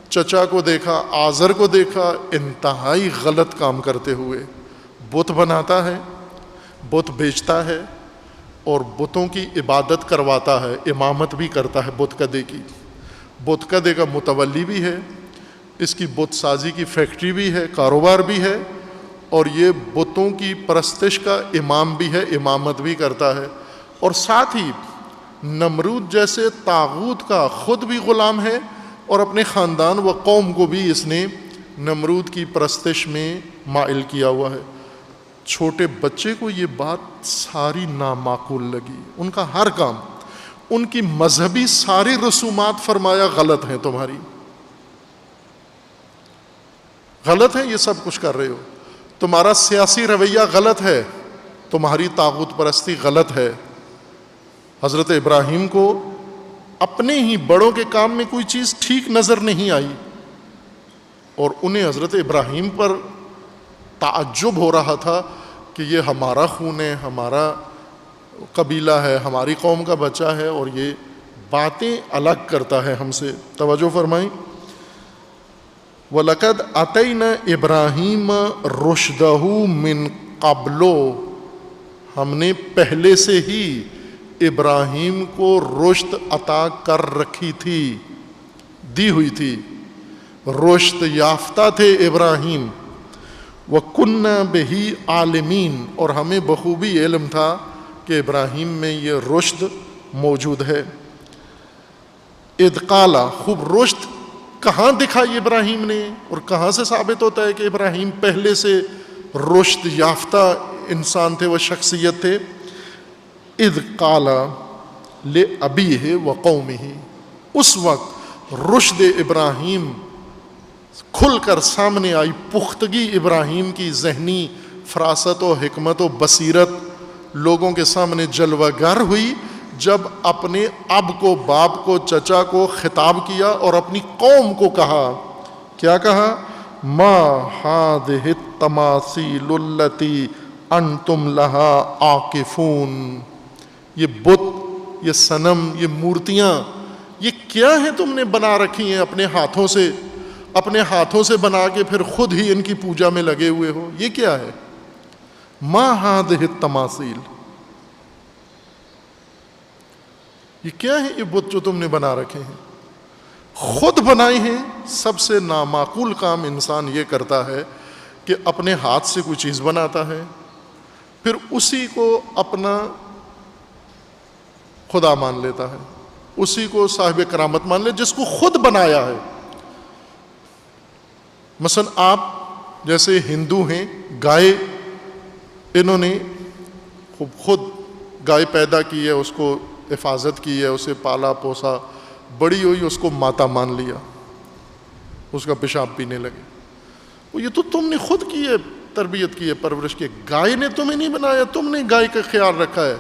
Speaker 1: چچا کو دیکھا, آزر کو دیکھا, انتہائی غلط کام کرتے ہوئے. بت بناتا ہے, بت بیچتا ہے اور بتوں کی عبادت کرواتا ہے, امامت بھی کرتا ہے بت کدے کی. بت کدے کا متولی بھی ہے, اس کی بت سازی کی فیکٹری بھی ہے, کاروبار بھی ہے, اور یہ بتوں کی پرستش کا امام بھی ہے, امامت بھی کرتا ہے. اور ساتھ ہی نمرود جیسے طاغوت کا خود بھی غلام ہے اور اپنے خاندان و قوم کو بھی اس نے نمرود کی پرستش میں مائل کیا ہوا ہے. چھوٹے بچے کو یہ بات ساری نامعقول لگی. ان کا ہر کام, ان کی مذہبی ساری رسومات فرمایا غلط ہیں, تمہاری غلط ہے, یہ سب کچھ کر رہے ہو. تمہارا سیاسی رویہ غلط ہے, تمہاری طاغوت پرستی غلط ہے. حضرت ابراہیم کو اپنے ہی بڑوں کے کام میں کوئی چیز ٹھیک نظر نہیں آئی, اور انہیں حضرت ابراہیم پر تعجب ہو رہا تھا کہ یہ ہمارا خون ہے, ہمارا قبیلہ ہے, ہماری قوم کا بچہ ہے, اور یہ باتیں الگ کرتا ہے ہم سے. توجہ فرمائیں. وَلَقَدْ أَتَيْنَا إِبْرَاهِيمَ رُشْدَهُ مِنْ قَبْلُ, ہم نے پہلے سے ہی ابراہیم کو رشد عطا کر رکھی تھی, دی ہوئی تھی. رشد یافتہ تھے ابراہیم. وَكُنَّا بِهِ عَالِمِينَ, اور ہمیں بخوبی علم تھا کہ ابراہیم میں یہ رشد موجود ہے. اذ قال, خوب رشد کہاں دکھائی ابراہیم نے, اور کہاں سے ثابت ہوتا ہے کہ ابراہیم پہلے سے رشد یافتہ انسان تھے, وہ شخصیت تھے. اذ قال لأبیہ وقومہ, اس وقت رشد ابراہیم کھل کر سامنے آئی, پختگی ابراہیم کی ذہنی فراست و حکمت و بصیرت لوگوں کے سامنے جلوہ گر ہوئی جب اپنے اب کو, باپ کو, چچا کو خطاب کیا اور اپنی قوم کو کہا. کیا کہا؟ ما ہذہ التماثیل التی انتم لہا عاکفون, یہ بت, یہ صنم, یہ مورتیاں, یہ کیا ہیں تم نے بنا رکھی ہیں اپنے ہاتھوں سے, اپنے ہاتھوں سے بنا کے پھر خود ہی ان کی پوجا میں لگے ہوئے ہو, یہ کیا ہے؟ ما ہذہ التماثیل, یہ کیا ہے یہ بت جو تم نے بنا رکھے ہیں؟ خود بنائے ہیں. سب سے نامعقول کام انسان یہ کرتا ہے کہ اپنے ہاتھ سے کوئی چیز بناتا ہے, پھر اسی کو اپنا خدا مان لیتا ہے, اسی کو صاحب کرامت مان لے جس کو خود بنایا ہے. مثلا آپ جیسے ہندو ہیں, گائے انہوں نے خود گائے پیدا کی ہے, اس کو حفاظت کی ہے, اسے پالا پوسا, بڑی ہوئی, اس کو ماتا مان لیا, اس کا پیشاب پینے لگے. وہ یہ تو تم نے خود کی ہے, تربیت کی ہے, پرورش کی ہے, گائے نے تمہیں نہیں بنایا, تم نے گائے کا خیال رکھا ہے.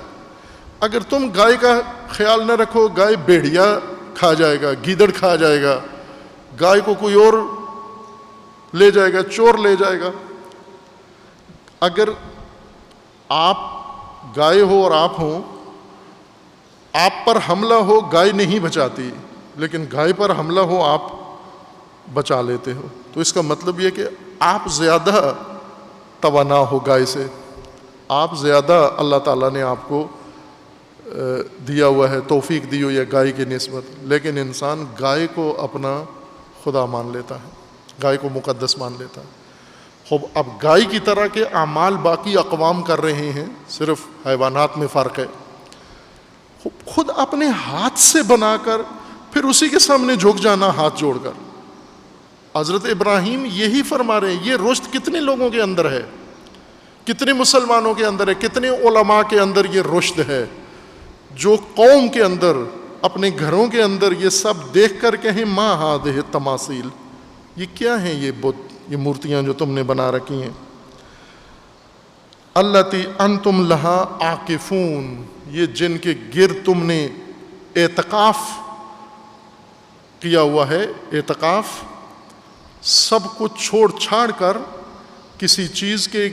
Speaker 1: اگر تم گائے کا خیال نہ رکھو, گائے بھیڑیا کھا جائے گا, گیدڑ کھا جائے گا, گائے کو کوئی اور لے جائے گا, چور لے جائے گا. اگر آپ گائے ہو اور آپ ہوں, آپ پر حملہ ہو گائے نہیں بچاتی, لیکن گائے پر حملہ ہو آپ بچا لیتے ہو. تو اس کا مطلب یہ کہ آپ زیادہ توانا ہو گائے سے, آپ زیادہ اللہ تعالیٰ نے آپ کو دیا ہوا ہے, توفیق دی ہوئی ہے گائے کی نسبت. لیکن انسان گائے کو اپنا خدا مان لیتا ہے, گائے کو مقدس مان لیتا ہے. خوب, اب گائے کی طرح کے اعمال باقی اقوام کر رہے ہیں, صرف حیوانات میں فرق ہے. خود اپنے ہاتھ سے بنا کر پھر اسی کے سامنے جھک جانا ہاتھ جوڑ کر. حضرت ابراہیم یہی فرما رہے ہیں. یہ رشد کتنے لوگوں کے اندر ہے, کتنے مسلمانوں کے اندر ہے, کتنے علماء کے اندر یہ رشد ہے, جو قوم کے اندر, اپنے گھروں کے اندر یہ سب دیکھ کر کہیں ما ہذہ تماثیل, یہ کیا ہیں یہ بت, یہ مورتیاں جو تم نے بنا رکھی ہیں. التی انتم لہا عاکفون, یہ جن کے گرد تم نے اعتکاف کیا ہوا ہے. اعتکاف سب کچھ چھوڑ چھاڑ کر کسی چیز کے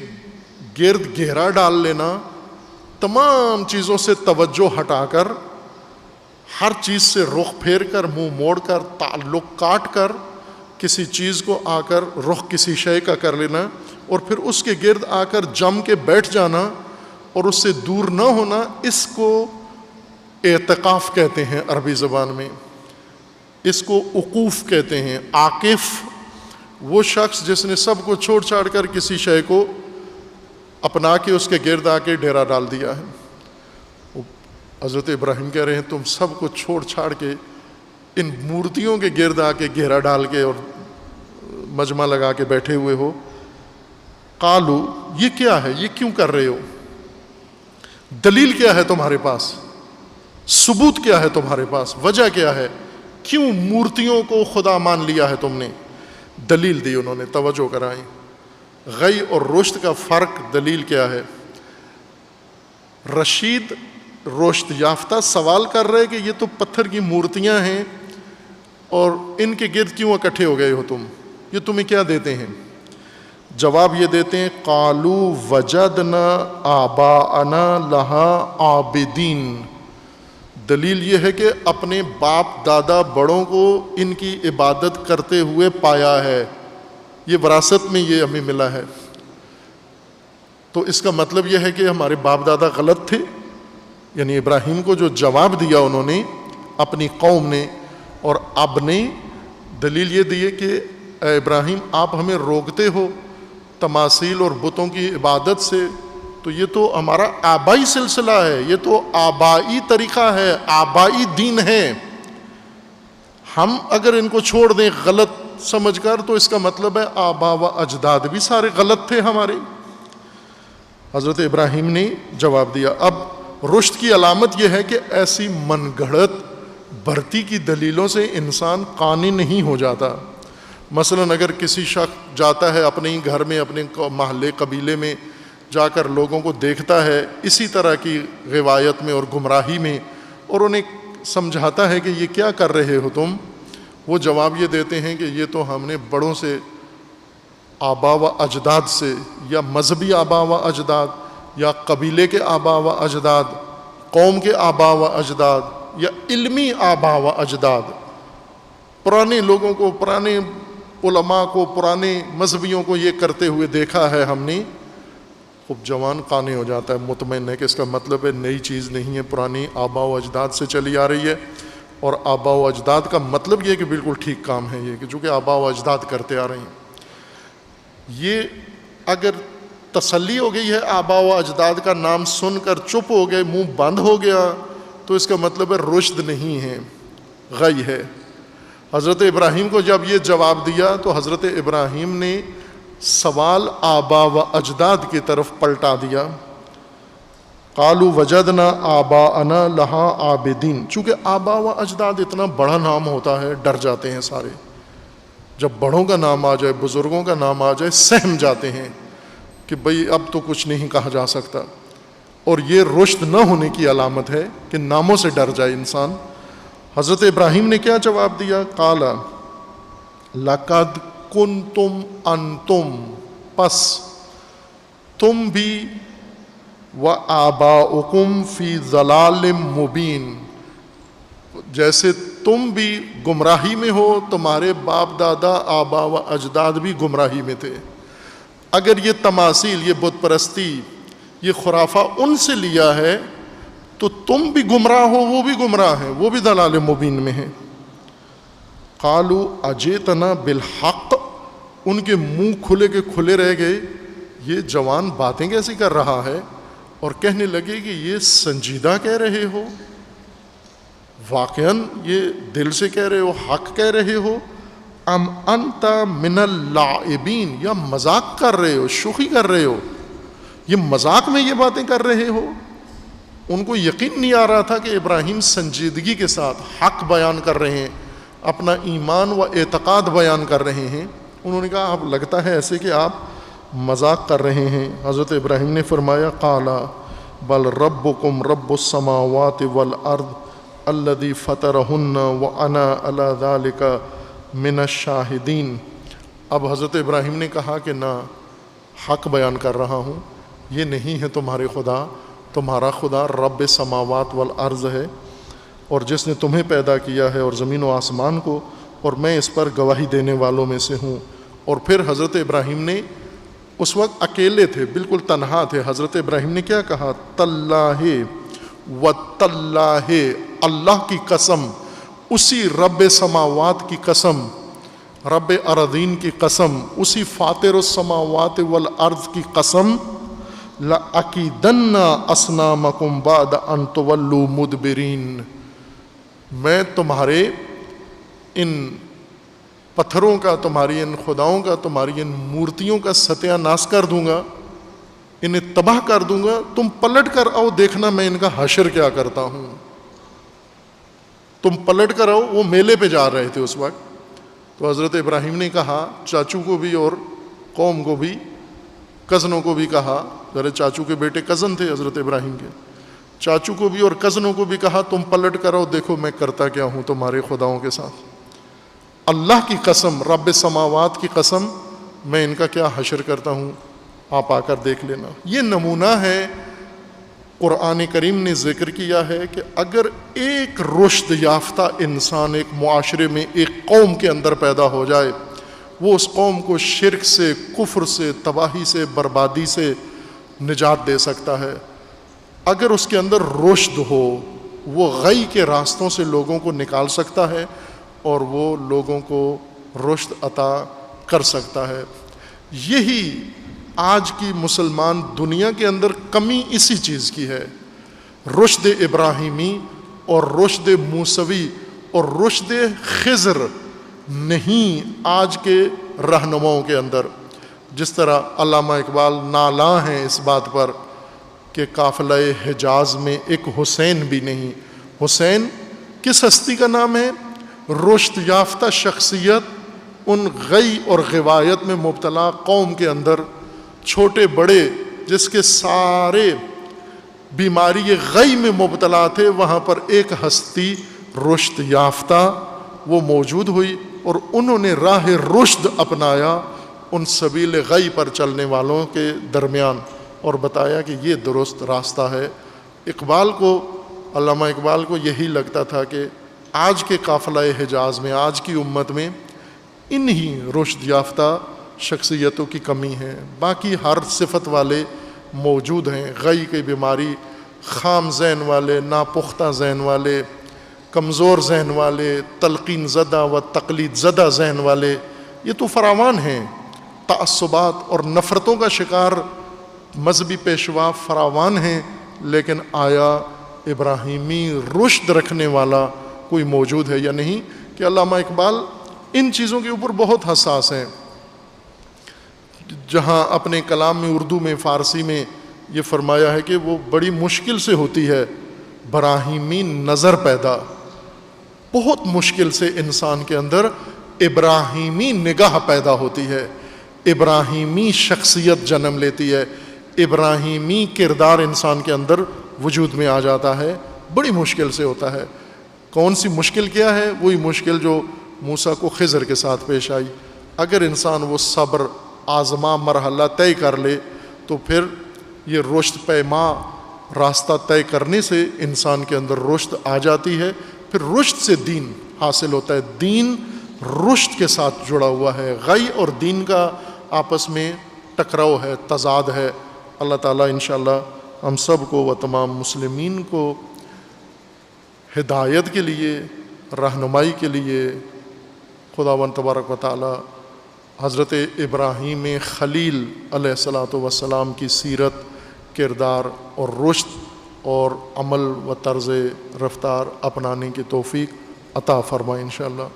Speaker 1: گرد گھیرا ڈال لینا, تمام چیزوں سے توجہ ہٹا کر, ہر چیز سے رخ پھیر کر, منہ موڑ کر, تعلق کاٹ کر کسی چیز کو آ کر رخ کسی شے کا کر لینا اور پھر اس کے گرد آ کر جم کے بیٹھ جانا اور اس سے دور نہ ہونا, اس کو اعتکاف کہتے ہیں عربی زبان میں. اس کو وقوف کہتے ہیں. عاکف وہ شخص جس نے سب کو چھوڑ چھاڑ کر کسی شے کو اپنا کے اس کے گرد آ کے ڈیرا ڈال دیا ہے. حضرت ابراہیم کہہ رہے ہیں تم سب کو چھوڑ چھاڑ کے ان مورتیوں کے گرد آ کے گھیرا ڈال کے اور مجمع لگا کے بیٹھے ہوئے ہو. قالو, یہ کیا ہے, یہ کیوں کر رہے ہو, دلیل کیا ہے تمہارے پاس, ثبوت کیا ہے تمہارے پاس, وجہ کیا ہے, کیوں مورتیوں کو خدا مان لیا ہے تم نے. دلیل دی انہوں نے, توجہ کرائیں. غی اور رشد کا فرق, دلیل کیا ہے. رشید رشد یافتہ سوال کر رہے کہ یہ تو پتھر کی مورتیاں ہیں اور ان کے گرد کیوں اکٹھے ہو گئے ہو تم, یہ تمہیں کیا دیتے ہیں. جواب یہ دیتے ہیں قالو وجدنا آباءنا لہا عابدین. دلیل یہ ہے کہ اپنے باپ دادا بڑوں کو ان کی عبادت کرتے ہوئے پایا ہے, یہ وراثت میں یہ ہمیں ملا ہے. تو اس کا مطلب یہ ہے کہ ہمارے باپ دادا غلط تھے. یعنی ابراہیم کو جو جواب دیا انہوں نے اپنی قوم نے اور اب نے, دلیل یہ دی کہ اے ابراہیم آپ ہمیں روکتے ہو تماثیل اور بتوں کی عبادت سے, تو یہ تو ہمارا آبائی سلسلہ ہے, یہ تو آبائی طریقہ ہے, آبائی دین ہے. ہم اگر ان کو چھوڑ دیں غلط سمجھ کر تو اس کا مطلب ہے آبا و اجداد بھی سارے غلط تھے ہمارے. حضرت ابراہیم نے جواب دیا. اب رشد کی علامت یہ ہے کہ ایسی من گھڑت بھرتی کی دلیلوں سے انسان قانع نہیں ہو جاتا. مثلا اگر کسی شخص جاتا ہے اپنے ہی گھر میں, اپنے محلے قبیلے میں جا کر لوگوں کو دیکھتا ہے اسی طرح کی روایت میں اور گمراہی میں, اور انہیں سمجھاتا ہے کہ یہ کیا کر رہے ہو تم, وہ جواب یہ دیتے ہیں کہ یہ تو ہم نے بڑوں سے, آبا و اجداد سے, یا مذہبی آبا و اجداد, یا قبیلے کے آبا و اجداد, قوم کے آبا و اجداد, یا علمی آبا و اجداد, پرانے لوگوں کو, پرانے علماء کو, پرانے مذہبیوں کو یہ کرتے ہوئے دیکھا ہے ہم نے. خوب جوان قانع ہو جاتا ہے, مطمئن ہے کہ اس کا مطلب ہے نئی چیز نہیں ہے, پرانی آبا و اجداد سے چلی آ رہی ہے. اور آبا و اجداد کا مطلب یہ کہ بالکل ٹھیک کام ہے یہ, کہ چونکہ آبا و اجداد کرتے آ رہے ہیں. یہ اگر تسلی ہو گئی ہے آبا و اجداد کا نام سن کر چپ ہو گئے, منہ بند ہو گیا, تو اس کا مطلب ہے رشد نہیں ہے, غی ہے. حضرت ابراہیم کو جب یہ جواب دیا تو حضرت ابراہیم نے سوال آبا و اجداد کی طرف پلٹا دیا. قالوا وجدنا آباءنا لہا عابدین. چونکہ آبا و اجداد اتنا بڑا نام ہوتا ہے, ڈر جاتے ہیں سارے. جب بڑوں کا نام آ جائے, بزرگوں کا نام آ جائے, سہم جاتے ہیں کہ بھئی اب تو کچھ نہیں کہا جا سکتا. اور یہ رشد نہ ہونے کی علامت ہے کہ ناموں سے ڈر جائے انسان. حضرت ابراہیم نے کیا جواب دیا؟ قال لقد کنتم انتم, پس تم بھی, وآباؤکم فی ضلال مبین, جیسے تم بھی گمراہی میں ہو, تمہارے باپ دادا آبا و اجداد بھی گمراہی میں تھے. اگر یہ تماثیل, یہ بت پرستی, یہ خرافہ ان سے لیا ہے تو تم بھی گمراہ ہو, وہ بھی گمراہ ہیں, وہ بھی ضلال مبین میں ہیں. قالوا اجئتنا بالحق, ان کے منہ کھلے کے کھلے رہ گئے, یہ جوان باتیں کیسی کر رہا ہے, اور کہنے لگے کہ یہ سنجیدہ کہہ رہے ہو, واقعاً یہ دل سے کہہ رہے ہو، حق کہہ رہے ہو، ام انت من اللاعبین، یا مذاق کر رہے ہو، شوخی کر رہے ہو، یہ مذاق میں یہ باتیں کر رہے ہو؟ ان کو یقین نہیں آ رہا تھا کہ ابراہیم سنجیدگی کے ساتھ حق بیان کر رہے ہیں، اپنا ایمان و اعتقاد بیان کر رہے ہیں۔ انہوں نے کہا اب لگتا ہے ایسے کہ آپ مذاق کر رہے ہیں۔ حضرت ابراہیم نے فرمایا قال بل ربکم رب السماوات والارض الذی فطرہن وانا علی ذلک من الشاہدین۔ اب حضرت ابراہیم نے کہا کہ نہ، حق بیان کر رہا ہوں، یہ نہیں ہے تمہارے خدا، تمہارا خدا رب سماوات والارض ہے، اور جس نے تمہیں پیدا کیا ہے اور زمین و آسمان کو، اور میں اس پر گواہی دینے والوں میں سے ہوں۔ اور پھر حضرت ابراہیم نے اس وقت اکیلے تھے، بالکل تنہا تھے، حضرت ابراہیم نے کیا کہا؟ تاللہ و تاللہ، اللہ کی قسم، اسی رب سماوات کی قسم، رب ارضین کی قسم، اسی فاطر السماوات والارض کی قسم، لَأَكِيدَنَّ أَصْنَامَكُمْ بَعْدَ أَن تُوَلُّوا مُدْبِرِينَ، میں تمہارے ان پتھروں کا، تمہاری ان خداؤں کا، تمہاری ان مورتیوں کا ستیہ ناش کر دوں گا، انہیں تباہ کر دوں گا، تم پلٹ کر آؤ، دیکھنا میں ان کا حشر کیا کرتا ہوں۔ تم پلٹ کر آؤ۔ وہ میلے پہ جا رہے تھے اس وقت، تو حضرت ابراہیم نے کہا، چاچو کو بھی اور قوم کو بھی، کزنوں کو بھی کہا، ذرا چاچو کے بیٹے کزن تھے حضرت ابراہیم کے، چاچو کو بھی اور کزنوں کو بھی کہا تم پلٹ کر آؤ، دیکھو میں کرتا کیا ہوں تمہارے خداؤں کے ساتھ۔ اللہ کی قسم، رب سماوات کی قسم، میں ان کا کیا حشر کرتا ہوں، آپ آ کر دیکھ لینا۔ یہ نمونہ ہے، قرآن کریم نے ذکر کیا ہے کہ اگر ایک رشد یافتہ انسان ایک معاشرے میں، ایک قوم کے اندر پیدا ہو جائے، وہ اس قوم کو شرک سے، کفر سے، تباہی سے، بربادی سے نجات دے سکتا ہے۔ اگر اس کے اندر رشد ہو، وہ غی کے راستوں سے لوگوں کو نکال سکتا ہے اور وہ لوگوں کو رشد عطا کر سکتا ہے۔ یہی آج کی مسلمان دنیا کے اندر کمی اسی چیز کی ہے، رشد ابراہیمی اور رشد موسوی اور رشد خضر نہیں آج کے رہنماؤں کے اندر۔ جس طرح علامہ اقبال نالاں ہیں اس بات پر کہ قافلہ حجاز میں ایک حسین بھی نہیں۔ حسین کس ہستی کا نام ہے؟ رشد یافتہ شخصیت ان غی اور غوایت میں مبتلا قوم کے اندر، چھوٹے بڑے جس کے سارے بیماری غی میں مبتلا تھے، وہاں پر ایک ہستی رشد یافتہ وہ موجود ہوئی، اور انہوں نے راہ رشد اپنایا ان سبیل غی پر چلنے والوں کے درمیان، اور بتایا کہ یہ درست راستہ ہے۔ اقبال کو، علامہ اقبال کو یہی لگتا تھا کہ آج کے قافلہ حجاز میں، آج کی امت میں انہی رشد یافتہ شخصیتوں کی کمی ہے، باقی ہر صفت والے موجود ہیں۔ غی کی بیماری، خام ذہن والے، ناپختہ ذہن والے، کمزور ذہن والے، تلقین زدہ و تقلید زدہ ذہن والے، یہ تو فراوان ہیں۔ تعصبات اور نفرتوں کا شکار مذہبی پیشوا فراوان ہیں، لیکن آیا ابراہیمی رشد رکھنے والا کوئی موجود ہے یا نہیں؟ کہ علامہ اقبال ان چیزوں کے اوپر بہت حساس ہیں۔ جہاں اپنے کلام میں، اردو میں، فارسی میں یہ فرمایا ہے کہ وہ بڑی مشکل سے ہوتی ہے براہیمی نظر پیدا، بہت مشکل سے انسان کے اندر ابراہیمی نگاہ پیدا ہوتی ہے، ابراہیمی شخصیت جنم لیتی ہے، ابراہیمی کردار انسان کے اندر وجود میں آ جاتا ہے، بڑی مشکل سے ہوتا ہے۔ کون سی مشکل کیا ہے؟ وہی مشکل جو موسیٰ کو خضر کے ساتھ پیش آئی۔ اگر انسان وہ صبر آزما مرحلہ طے کر لے تو پھر یہ رشد پیما راستہ طے کرنے سے انسان کے اندر رشد آ جاتی ہے، پھر رشد سے دین حاصل ہوتا ہے۔ دین رشد کے ساتھ جڑا ہوا ہے، غی اور دین کا آپس میں ٹکراؤ ہے، تضاد ہے۔ اللہ تعالیٰ انشاءاللہ ہم سب کو و تمام مسلمین کو ہدایت کے لیے، رہنمائی کے لیے خداوند تبارک و تعالیٰ حضرت ابراہیم خلیل علیہ الصلاۃ والسلام کی سیرت، کردار اور رشد اور عمل و طرز رفتار اپنانے کی توفیق عطا فرمائے انشاءاللہ۔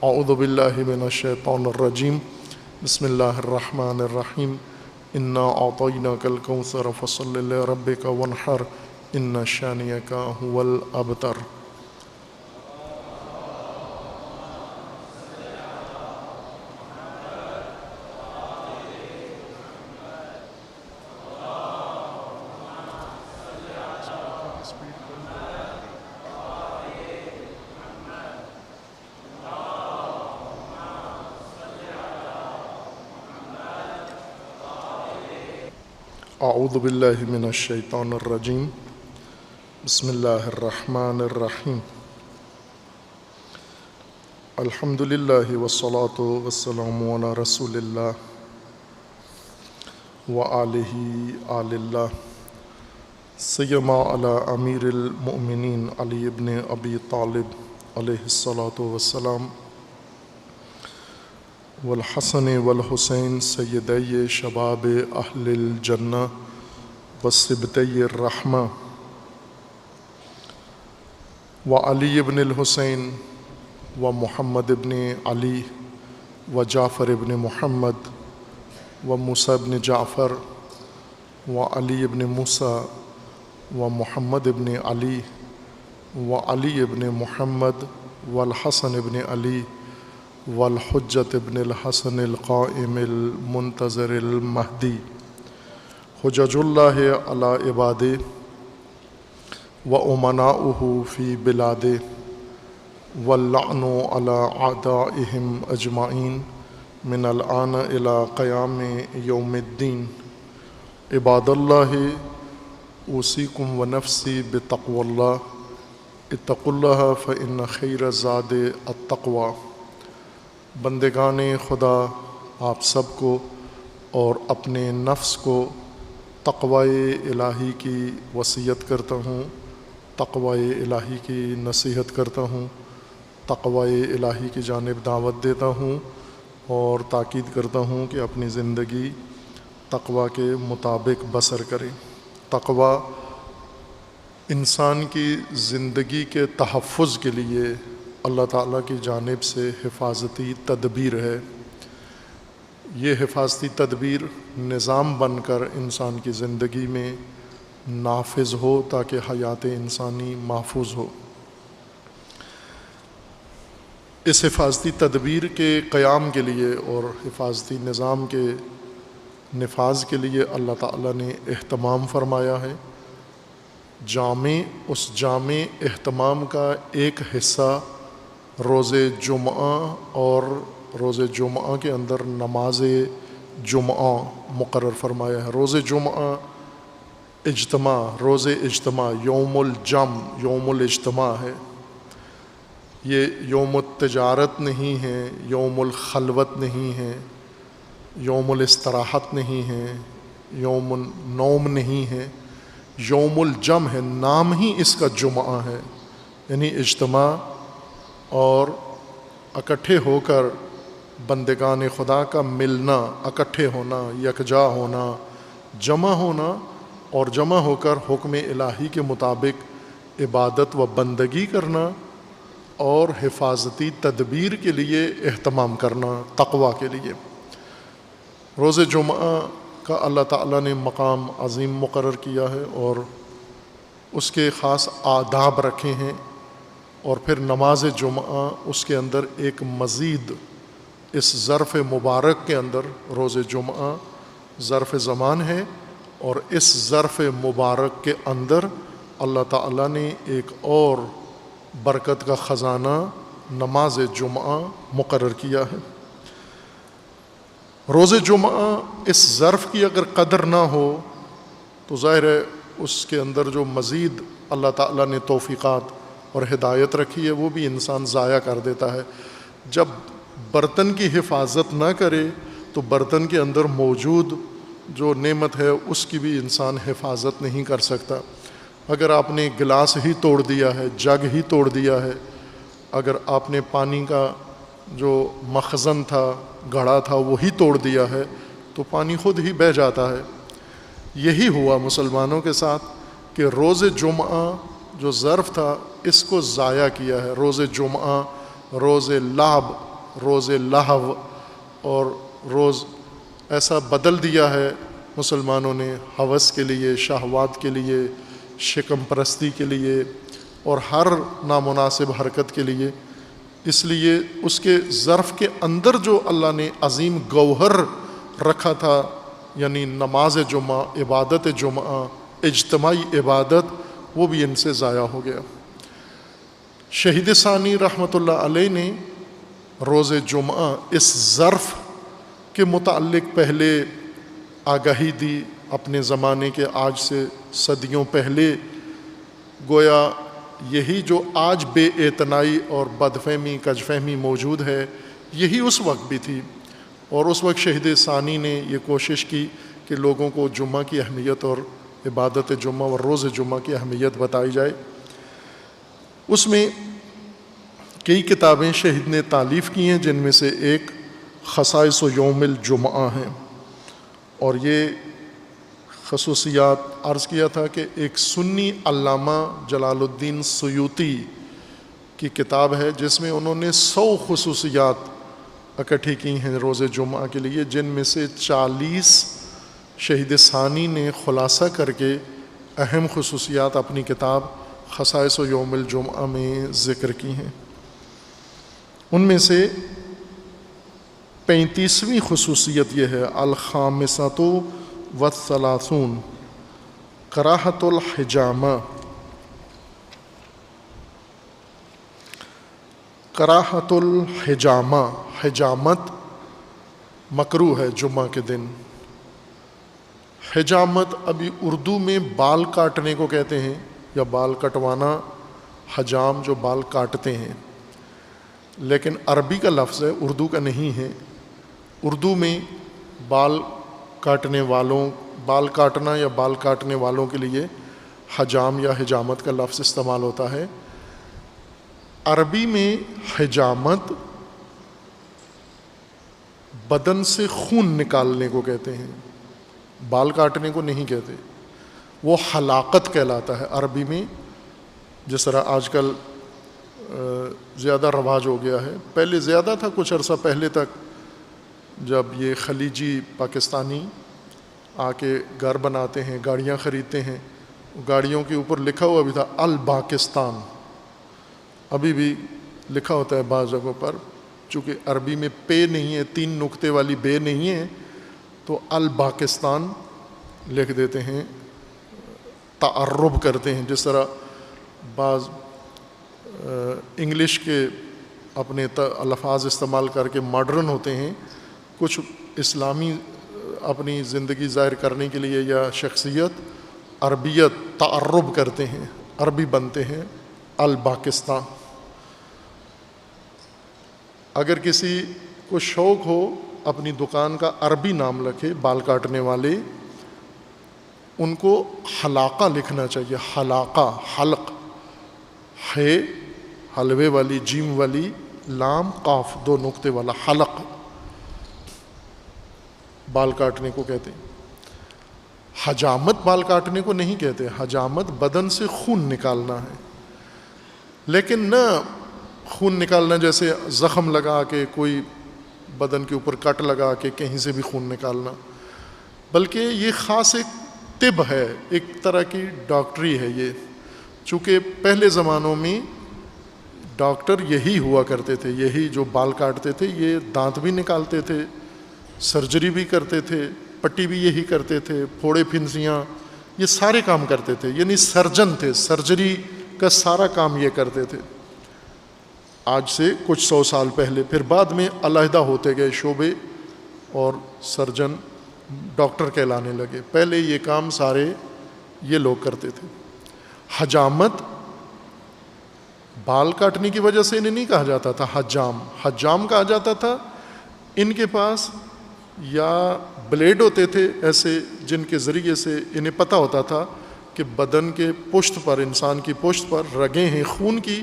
Speaker 1: اعوذ باللہ من الشیطان الرجیم، بسم اللہ الرحمن الرحیم، انا اعطیناک الکوثر فصل لربک وانحر ان شانئک هو الابتر۔ اعوذ باللہ من الشیطان الرجیم، بسم اللہ الرحمن الرحیم، الحمد للہ والصلاة والسلام علی رسول اللہ وآلہ آل اللہ، سیما علی امیر المؤمنین علی ابن ابی طالب علیہ الصلاۃ والسلام، والحسن والحسین سیدی شباب اہل الجنہ وصبتی الرحمہ، وعلی ابن الحسین ومحمد ابن علی وجعفر ابن محمد وموسیٰ ابن جعفر وعلی ابن موسیٰ ومحمد ابن علی وعلی ابن محمد والحسن ابن علی والحجت ابن الحسن القائم المنتظر المہدی، حجج اللہ علی عبادہ وامناؤہ فی بلادہ، واللعن علی اعدائہم اجمعین من الآن الی قیام یوم الدین۔ عباد اللہ اوصیکم ونفسی بتقوی اللہ، اتقوا اللہ فإن خیر الزاد التقوی۔ بندگان خدا، آپ سب کو اور اپنے نفس کو تقوی الہی کی وصیت کرتا ہوں، تقوی الہی کی نصیحت کرتا ہوں، تقوی الہی کی جانب دعوت دیتا ہوں اور تاکید کرتا ہوں کہ اپنی زندگی تقوی کے مطابق بسر کریں۔ تقوی انسان کی زندگی کے تحفظ کے لیے اللہ تعالیٰ کی جانب سے حفاظتی تدبیر ہے۔ یہ حفاظتی تدبیر نظام بن کر انسان کی زندگی میں نافذ ہو تاکہ حیات انسانی محفوظ ہو۔ اس حفاظتی تدبیر کے قیام کے لیے اور حفاظتی نظام کے نفاذ کے لیے اللہ تعالیٰ نے اہتمام فرمایا ہے۔ اس جامع اہتمام کا ایک حصہ روز جمعہ اور روز جمعہ کے اندر نماز جمعہ مقرر فرمایا ہے۔ روز جمعہ اجتماع، روز اجتماع، یوم الجمع، یوم الاجتماع ہے۔ یہ یوم التجارت نہیں ہے، یوم الخلوت نہیں ہے، یوم الاستراحت نہیں ہے، یوم النوم نہیں ہے، یوم الجمع ہے۔ نام ہی اس کا جمعہ ہے، یعنی اجتماع اور اکٹھے ہو کر بندگان خدا کا ملنا، اکٹھے ہونا، یکجا ہونا، جمع ہونا اور جمع ہو کر حکم الہی کے مطابق عبادت و بندگی کرنا اور حفاظتی تدبیر کے لیے اہتمام کرنا تقوی کے لیے۔ روز جمعہ کا اللہ تعالیٰ نے مقام عظیم مقرر کیا ہے اور اس کے خاص آداب رکھے ہیں، اور پھر نماز جمعہ اس کے اندر ایک مزید اس ظرف مبارک کے اندر، روز جمعہ ظرف زمان ہے اور اس ظرف مبارک کے اندر اللہ تعالیٰ نے ایک اور برکت کا خزانہ نماز جمعہ مقرر کیا ہے۔ روز جمعہ اس ظرف کی اگر قدر نہ ہو تو ظاہر ہے اس کے اندر جو مزید اللہ تعالیٰ نے توفیقات اور ہدایت رکھی ہے وہ بھی انسان ضائع کر دیتا ہے۔ جب برتن کی حفاظت نہ کرے تو برتن کے اندر موجود جو نعمت ہے اس کی بھی انسان حفاظت نہیں کر سکتا۔ اگر آپ نے گلاس ہی توڑ دیا ہے، جگ ہی توڑ دیا ہے، اگر آپ نے پانی کا جو مخزن تھا، گھڑا تھا، وہی توڑ دیا ہے تو پانی خود ہی بہہ جاتا ہے۔ یہی ہوا مسلمانوں کے ساتھ کہ روز جمعہ جو ظرف تھا اس کو ضائع کیا ہے. روز جمعہ، روز لعب، روز لہو، اور روز ایسا بدل دیا ہے مسلمانوں نے ہوس کے لیے، شہوات کے لیے، شکم پرستی کے لیے اور ہر نامناسب حرکت کے لیے. اس لیے اس کے ظرف کے اندر جو اللہ نے عظیم گوہر رکھا تھا، یعنی نماز جمعہ، عبادت جمعہ، اجتماعی عبادت، وہ بھی ان سے ضائع ہو گیا. شہید ثانی رحمۃ اللہ علیہ نے روز جمعہ اس ظرف کے متعلق پہلے آگاہی دی اپنے زمانے کے، آج سے صدیوں پہلے. گویا یہی جو آج بے اعتنائی اور بدفہمی کج فہمی موجود ہے، یہی اس وقت بھی تھی. اور اس وقت شہید ثانی نے یہ کوشش کی کہ لوگوں کو جمعہ کی اہمیت اور عبادت جمعہ اور روز جمعہ کی اہمیت بتائی جائے. اس میں کئی کتابیں شہید نے تالیف کی ہیں، جن میں سے ایک خصائص و یوم الجمعہ ہیں. اور یہ خصوصیات عرض کیا تھا کہ ایک سنی علامہ جلال الدین سیوطی کی کتاب ہے جس میں انہوں نے 100 خصوصیات اکٹھی کی ہیں روز جمعہ کے لیے، جن میں سے 40 شہید ثانی نے خلاصہ کر کے اہم خصوصیات اپنی کتاب خصائص و یوم الجمعہ میں ذکر کی ہیں. ان میں سے 35ویں خصوصیت یہ ہے، الخامسۃ والثلاثون، کراہۃ الحجامہ. کراہۃ الحجامہ، حجامت مکروہ ہے جمعہ کے دن. حجامت ابھی اردو میں بال کاٹنے کو کہتے ہیں، یا بال کٹوانا، حجام جو بال کاٹتے ہیں، لیکن عربی کا لفظ ہے، اردو کا نہیں ہے. اردو میں بال کاٹنے والوں، بال کاٹنا یا بال کاٹنے والوں کے لیے حجام یا حجامت کا لفظ استعمال ہوتا ہے. عربی میں حجامت بدن سے خون نکالنے کو کہتے ہیں، بال کاٹنے کو نہیں کہتے. وہ حلاقت کہلاتا ہے عربی میں. جس طرح آج کل زیادہ رواج ہو گیا ہے، پہلے زیادہ تھا، کچھ عرصہ پہلے تک جب یہ خلیجی پاکستانی آ کے گھر بناتے ہیں، گاڑیاں خریدتے ہیں، گاڑیوں کے اوپر لکھا ہوا بھی تھا الپاکستان. ابھی بھی لکھا ہوتا ہے بعض جگہوں پر، چونکہ عربی میں پے نہیں ہے، 3 نقطے والی بے نہیں ہے، تو الپاکستان لکھ دیتے ہیں، تعرب کرتے ہیں. جس طرح بعض انگلش کے اپنے الفاظ استعمال کر کے ماڈرن ہوتے ہیں، کچھ اسلامی اپنی زندگی ظاہر کرنے کے لیے یا شخصیت عربیت تعرب کرتے ہیں، عربی بنتے ہیں الپاکستان. اگر کسی کو شوق ہو اپنی دکان کا عربی نام رکھے، بال کاٹنے والے، ان کو حلاقہ لکھنا چاہیے. حلاقہ، حلق، ہے حلوے والی، جیم والی، لام قاف 2 نقطے والا، حلق بال کاٹنے کو کہتے ہیں. حجامت بال کاٹنے کو نہیں کہتے، حجامت بدن سے خون نکالنا ہے. لیکن نہ خون نکالنا جیسے زخم لگا کے، کوئی بدن کے اوپر کٹ لگا کے کہیں سے بھی خون نکالنا، بلکہ یہ خاص ایک طب ہے، ایک طرح کی ڈاکٹری ہے یہ. چونکہ پہلے زمانوں میں ڈاکٹر یہی ہوا کرتے تھے، یہی جو بال کاٹتے تھے، یہ دانت بھی نکالتے تھے، سرجری بھی کرتے تھے، پٹی بھی یہی کرتے تھے، پھوڑے پھنسیاں، یہ سارے کام کرتے تھے. یعنی سرجن تھے، سرجری کا سارا کام یہ کرتے تھے. آج سے کچھ 100 سال پہلے. پھر بعد میں علیحدہ ہوتے گئے شعبے اور سرجن ڈاکٹر کہلانے لگے. پہلے یہ کام سارے یہ لوگ کرتے تھے. حجامت بال کاٹنے کی وجہ سے انہیں نہیں کہا جاتا تھا حجام، حجام کہا جاتا تھا ان کے پاس یا بلیڈ ہوتے تھے ایسے جن کے ذریعے سے انہیں پتہ ہوتا تھا کہ بدن کے پشت پر، انسان کی پشت پر رگیں ہیں خون کی،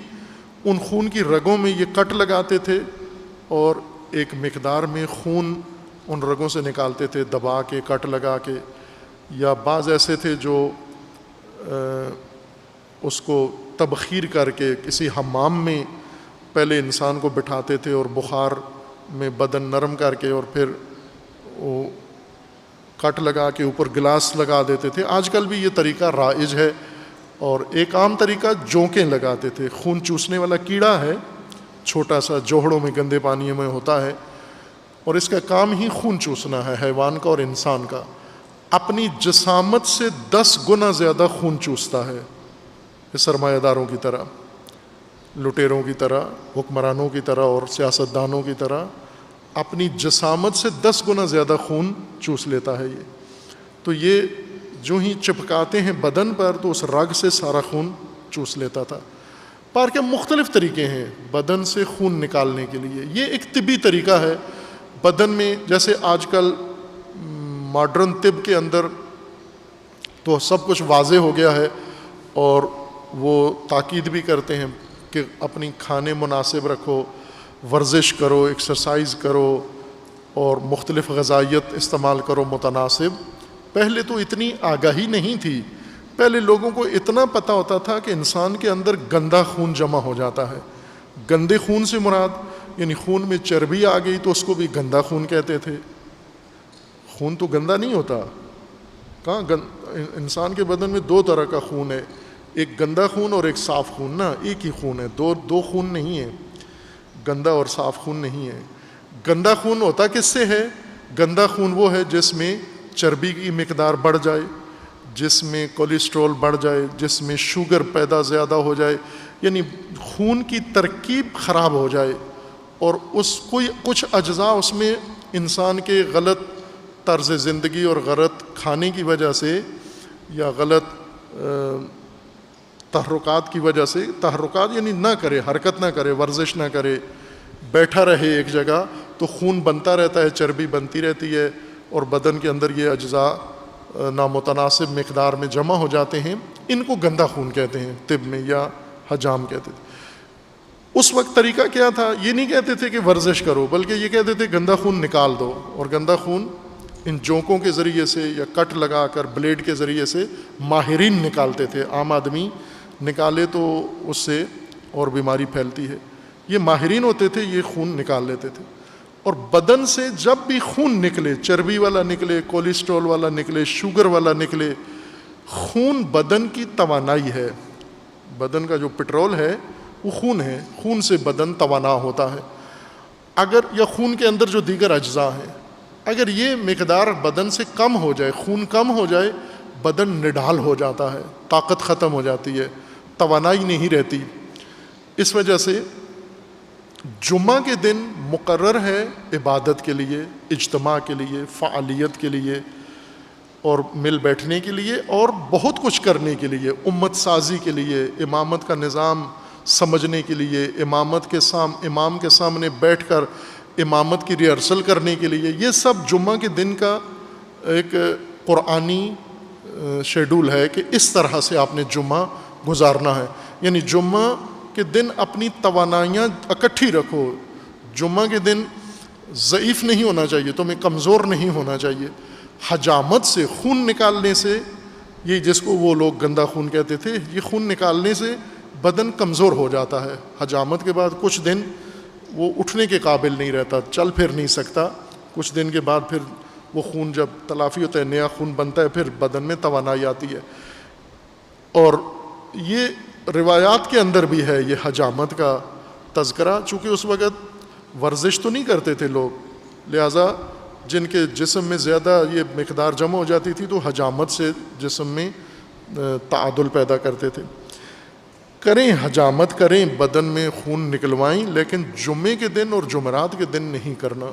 Speaker 1: ان خون کی رگوں میں یہ کٹ لگاتے تھے اور ایک مقدار میں خون ان رگوں سے نکالتے تھے، دبا کے، کٹ لگا کے. یا بعض ایسے تھے جو اس کو تبخیر کر کے کسی حمام میں پہلے انسان کو بٹھاتے تھے اور بخار میں بدن نرم کر کے اور پھر وہ کٹ لگا کے اوپر گلاس لگا دیتے تھے. آج کل بھی یہ طریقہ رائج ہے. اور ایک عام طریقہ جونکیں لگاتے تھے. خون چوسنے والا کیڑا ہے, چھوٹا سا, جوہڑوں میں گندے پانی میں ہوتا ہے, اور اس کا کام ہی خون چوسنا ہے, حیوان کا اور انسان کا. اپنی جسامت سے 10 گنا زیادہ خون چوستا ہے, سرمایہ داروں کی طرح, لٹیروں کی طرح, حکمرانوں کی طرح اور سیاستدانوں کی طرح اپنی جسامت سے 10 گنا زیادہ خون چوس لیتا ہے یہ. تو یہ جو ہی چپکاتے ہیں بدن پر تو اس رگ سے سارا خون چوس لیتا تھا. پر کے مختلف طریقے ہیں بدن سے خون نکالنے کے لیے. یہ ایک طبی طریقہ ہے بدن میں. جیسے آج کل ماڈرن طب کے اندر تو سب کچھ واضح ہو گیا ہے, اور وہ تاکید بھی کرتے ہیں کہ اپنی کھانے مناسب رکھو, ورزش کرو, ایکسرسائز کرو اور مختلف غذائیت استعمال کرو متناسب. پہلے تو اتنی آگاہی نہیں تھی. پہلے لوگوں کو اتنا پتہ ہوتا تھا کہ انسان کے اندر گندا خون جمع ہو جاتا ہے. گندے خون سے مراد یعنی خون میں چربی آ گئی تو اس کو بھی گندا خون کہتے تھے. خون تو گندا نہیں ہوتا. کہاں انسان کے بدن میں 2 طرح کا خون ہے, ایک گندا خون اور ایک صاف خون. نا ایک ہی خون ہے, دو خون نہیں ہے, گندا اور صاف خون نہیں ہے. گندا خون ہوتا کس سے ہے؟ گندا خون وہ ہے جس میں چربی کی مقدار بڑھ جائے, جس میں کولیسٹرول بڑھ جائے, جس میں شوگر پیدا زیادہ ہو جائے, یعنی خون کی ترکیب خراب ہو جائے اور کچھ اجزاء اس میں انسان کے غلط طرز زندگی اور غلط کھانے کی وجہ سے یا غلط تحرکات کی وجہ سے, تحرکات یعنی نہ کرے, حرکت نہ کرے, ورزش نہ کرے, بیٹھا رہے ایک جگہ, تو خون بنتا رہتا ہے, چربی بنتی رہتی ہے اور بدن کے اندر یہ اجزاء نامتناسب مقدار میں جمع ہو جاتے ہیں. ان کو گندا خون کہتے ہیں طب میں, یا حجام کہتے تھے. اس وقت طریقہ کیا تھا؟ یہ نہیں کہتے تھے کہ ورزش کرو, بلکہ یہ کہتے تھے گندا خون نکال دو. اور گندا خون ان جونکوں کے ذریعے سے یا کٹ لگا کر بلیڈ کے ذریعے سے ماہرین نکالتے تھے. عام آدمی نکالے تو اس سے اور بیماری پھیلتی ہے. یہ ماہرین ہوتے تھے, یہ خون نکال لیتے تھے. اور بدن سے جب بھی خون نکلے, چربی والا نکلے, کولیسٹرول والا نکلے, شوگر والا نکلے, خون بدن کی توانائی ہے. بدن کا جو پٹرول ہے وہ خون ہے. خون سے بدن توانا ہوتا ہے. اگر یا خون کے اندر جو دیگر اجزاء ہیں, اگر یہ مقدار بدن سے کم ہو جائے, خون کم ہو جائے, بدن نڈھال ہو جاتا ہے, طاقت ختم ہو جاتی ہے, توانائی نہیں رہتی. اس وجہ سے جمعہ کے دن مقرر ہے عبادت کے لیے, اجتماع کے لیے, فعالیت کے لیے اور مل بیٹھنے کے لیے اور بہت کچھ کرنے کے لیے, امت سازی کے لیے, امامت کا نظام سمجھنے کے لیے, امام کے سامنے بیٹھ کر امامت کی ریہرسل کرنے کے لیے. یہ سب جمعہ کے دن کا ایک قرآنی شیڈول ہے کہ اس طرح سے آپ نے جمعہ گزارنا ہے. یعنی جمعہ کے دن اپنی توانائیاں اکٹھی رکھو. جمعہ کے دن ضعیف نہیں ہونا چاہیے, تمہیں کمزور نہیں ہونا چاہیے. حجامت سے, خون نکالنے سے, یہ جس کو وہ لوگ گندا خون کہتے تھے, یہ خون نکالنے سے بدن کمزور ہو جاتا ہے. حجامت کے بعد کچھ دن وہ اٹھنے کے قابل نہیں رہتا, چل پھر نہیں سکتا. کچھ دن کے بعد پھر وہ خون جب تلافی ہوتا ہے, نیا خون بنتا ہے, پھر بدن میں توانائی آتی ہے. اور یہ روایات کے اندر بھی ہے یہ حجامت کا تذکرہ. چونکہ اس وقت ورزش تو نہیں کرتے تھے لوگ, لہٰذا جن کے جسم میں زیادہ یہ مقدار جمع ہو جاتی تھی تو حجامت سے جسم میں تعادل پیدا کرتے تھے. کریں حجامت کریں, بدن میں خون نکلوائیں, لیکن جمعے کے دن اور جمعرات کے دن نہیں کرنا.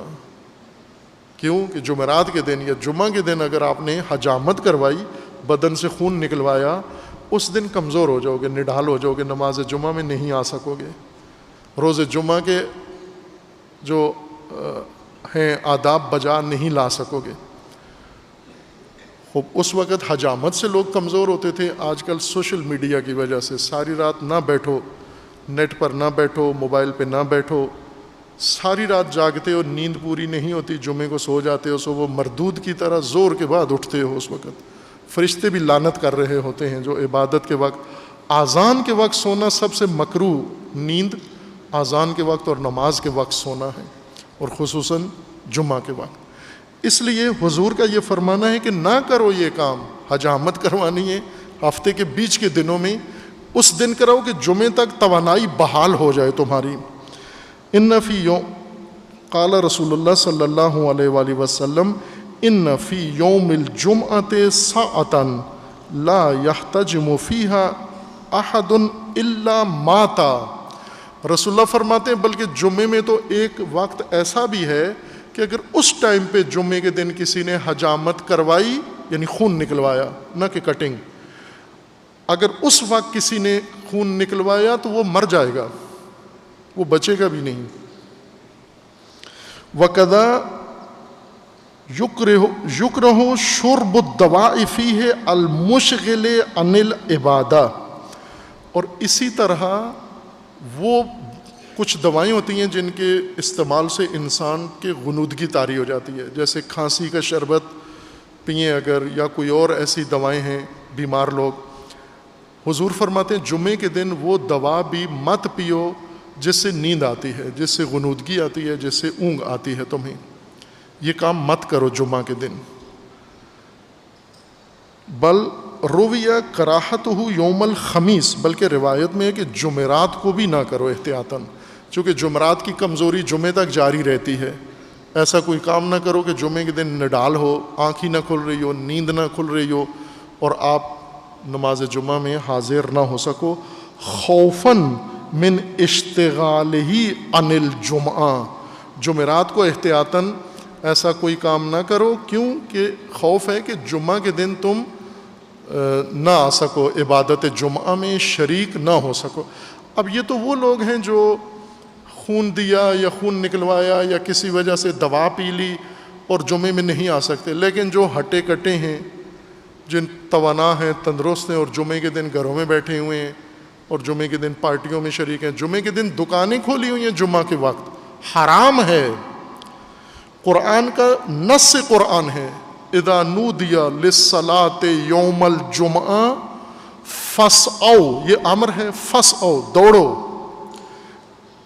Speaker 1: کیوں کہ جمعرات کے دن یا جمعہ کے دن اگر آپ نے حجامت کروائی, بدن سے خون نکلوایا, اس دن کمزور ہو جاؤ گے, نڈھال ہو جاؤ گے, نماز جمعہ میں نہیں آ سکو گے. روز جمعہ کے جو ہیں آداب بجا نہیں لا سکو گے. اس وقت حجامت سے لوگ کمزور ہوتے تھے. آج کل سوشل میڈیا کی وجہ سے ساری رات نہ بیٹھو, نیٹ پر نہ بیٹھو, موبائل پہ نہ بیٹھو, ساری رات جاگتے ہو, نیند پوری نہیں ہوتی, جمعے کو سو جاتے ہو, سو وہ مردود کی طرح زور کے بعد اٹھتے ہو اس وقت, فرشتے بھی لعنت کر رہے ہوتے ہیں جو عبادت کے وقت. اذان کے وقت سونا سب سے مکروہ نیند اذان کے وقت اور نماز کے وقت سونا ہے، اور خصوصاً جمعہ کے وقت. اس لیے حضور کا یہ فرمانا ہے کہ نہ کرو یہ کام. حجامت کروانی ہے ہفتے کے بیچ کے دنوں میں، اس دن کراؤ کہ جمعے تک توانائی بحال ہو جائے تمہاری. ان فی یوم قال رسول اللہ صلی اللہ علیہ وآلہ وسلم ان فی یوم الجمعۃ ساعۃ لا یحتجم فیہا احد الا مات. رسول اللہ فرماتے ہیں بلکہ جمعے میں تو ایک وقت ایسا بھی ہے کہ اگر اس ٹائم پہ جمعے کے دن کسی نے حجامت کروائی یعنی خون نکلوایا، نہ کہ کٹنگ، اگر اس وقت کسی نے خون نکلوایا تو وہ مر جائے گا، وہ بچے گا بھی نہیں. وَقَذَا یکرہ شرب الدواء فیہ المشغل عن العبادہ. اور اسی طرح وہ کچھ دوائیں ہوتی ہیں جن کے استعمال سے انسان کے غنودگی طاری ہو جاتی ہے، جیسے کھانسی کا شربت پئیں اگر، یا کوئی اور ایسی دوائیں ہیں بیمار لوگ. حضور فرماتے ہیں جمعے کے دن وہ دوا بھی مت پیو جس سے نیند آتی ہے، جس سے غنودگی آتی ہے، جس سے اونگ آتی ہے تمہیں. یہ کام مت کرو جمعہ کے دن. بل رویہ کراہتہ یوم الخمیس، بلکہ روایت میں ہے کہ جمعرات کو بھی نہ کرو احتیاطاً، چونکہ جمعرات کی کمزوری جمعے تک جاری رہتی ہے. ایسا کوئی کام نہ کرو کہ جمعے کے دن نڈال ہو، آنکھ ہی نہ کھل رہی ہو، نیند نہ کھل رہی ہو اور آپ نماز جمعہ میں حاضر نہ ہو سکو. خوفاً من اشتغالہ عن الجمعہ، جمعرات کو احتیاطاً ایسا کوئی کام نہ کرو، کیوں کہ خوف ہے کہ جمعہ کے دن تم نہ آ سکو، عبادت جمعہ میں شریک نہ ہو سکو. اب یہ تو وہ لوگ ہیں جو خون دیا یا خون نکلوایا یا کسی وجہ سے دوا پی لی اور جمعے میں نہیں آ سکتے، لیکن جو ہٹے کٹے ہیں، جن توانا ہیں، تندرست ہیں اور جمعے کے دن گھروں میں بیٹھے ہوئے ہیں اور جمعے کے دن پارٹیوں میں شریک ہیں، جمعے کے دن دکانیں کھولی ہوئی ہیں جمعہ کے وقت، حرام ہے. قرآن کا نص قرآن ہے اذا نودی للصلاۃ یوم الجمعہ فاسعوا، یہ امر ہے، فاسعوا دوڑو،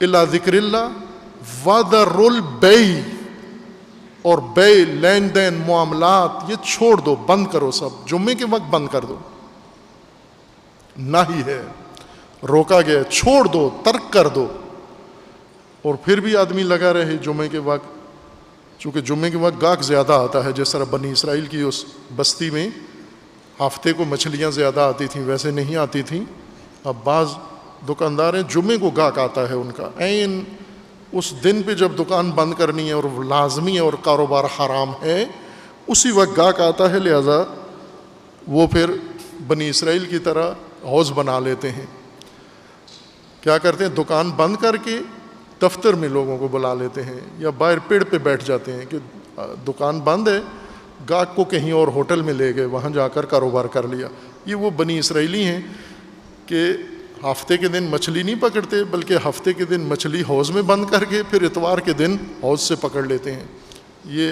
Speaker 1: الی ذکر اللہ وذروا البیع، اور بیع لین دین معاملات یہ چھوڑ دو، بند کرو، سب جمعے کے وقت بند کر دو. نہ ہی ہے، روکا گیا، چھوڑ دو، ترک کر دو. اور پھر بھی آدمی لگا رہے جمعے کے وقت، چونکہ جمعے کے وقت گاہک زیادہ آتا ہے. جس طرح بنی اسرائیل کی اس بستی میں ہفتے کو مچھلیاں زیادہ آتی تھیں، ویسے نہیں آتی تھیں. اب بعض دکاندار ہیں جمعے کو گاہک آتا ہے ان کا، عین اس دن پہ جب دکان بند کرنی ہے اور لازمی ہے اور کاروبار حرام ہے، اسی وقت گاہک آتا ہے، لہذا وہ پھر بنی اسرائیل کی طرح حوض بنا لیتے ہیں. کیا کرتے ہیں؟ دکان بند کر کے دفتر میں لوگوں کو بلا لیتے ہیں یا باہر پیڑ پہ بیٹھ جاتے ہیں کہ دکان بند ہے، گاہک کو کہیں اور ہوٹل میں لے گئے، وہاں جا کر کاروبار کر لیا. یہ وہ بنی اسرائیلی ہیں کہ ہفتے کے دن مچھلی نہیں پکڑتے، بلکہ ہفتے کے دن مچھلی حوض میں بند کر کے پھر اتوار کے دن حوض سے پکڑ لیتے ہیں. یہ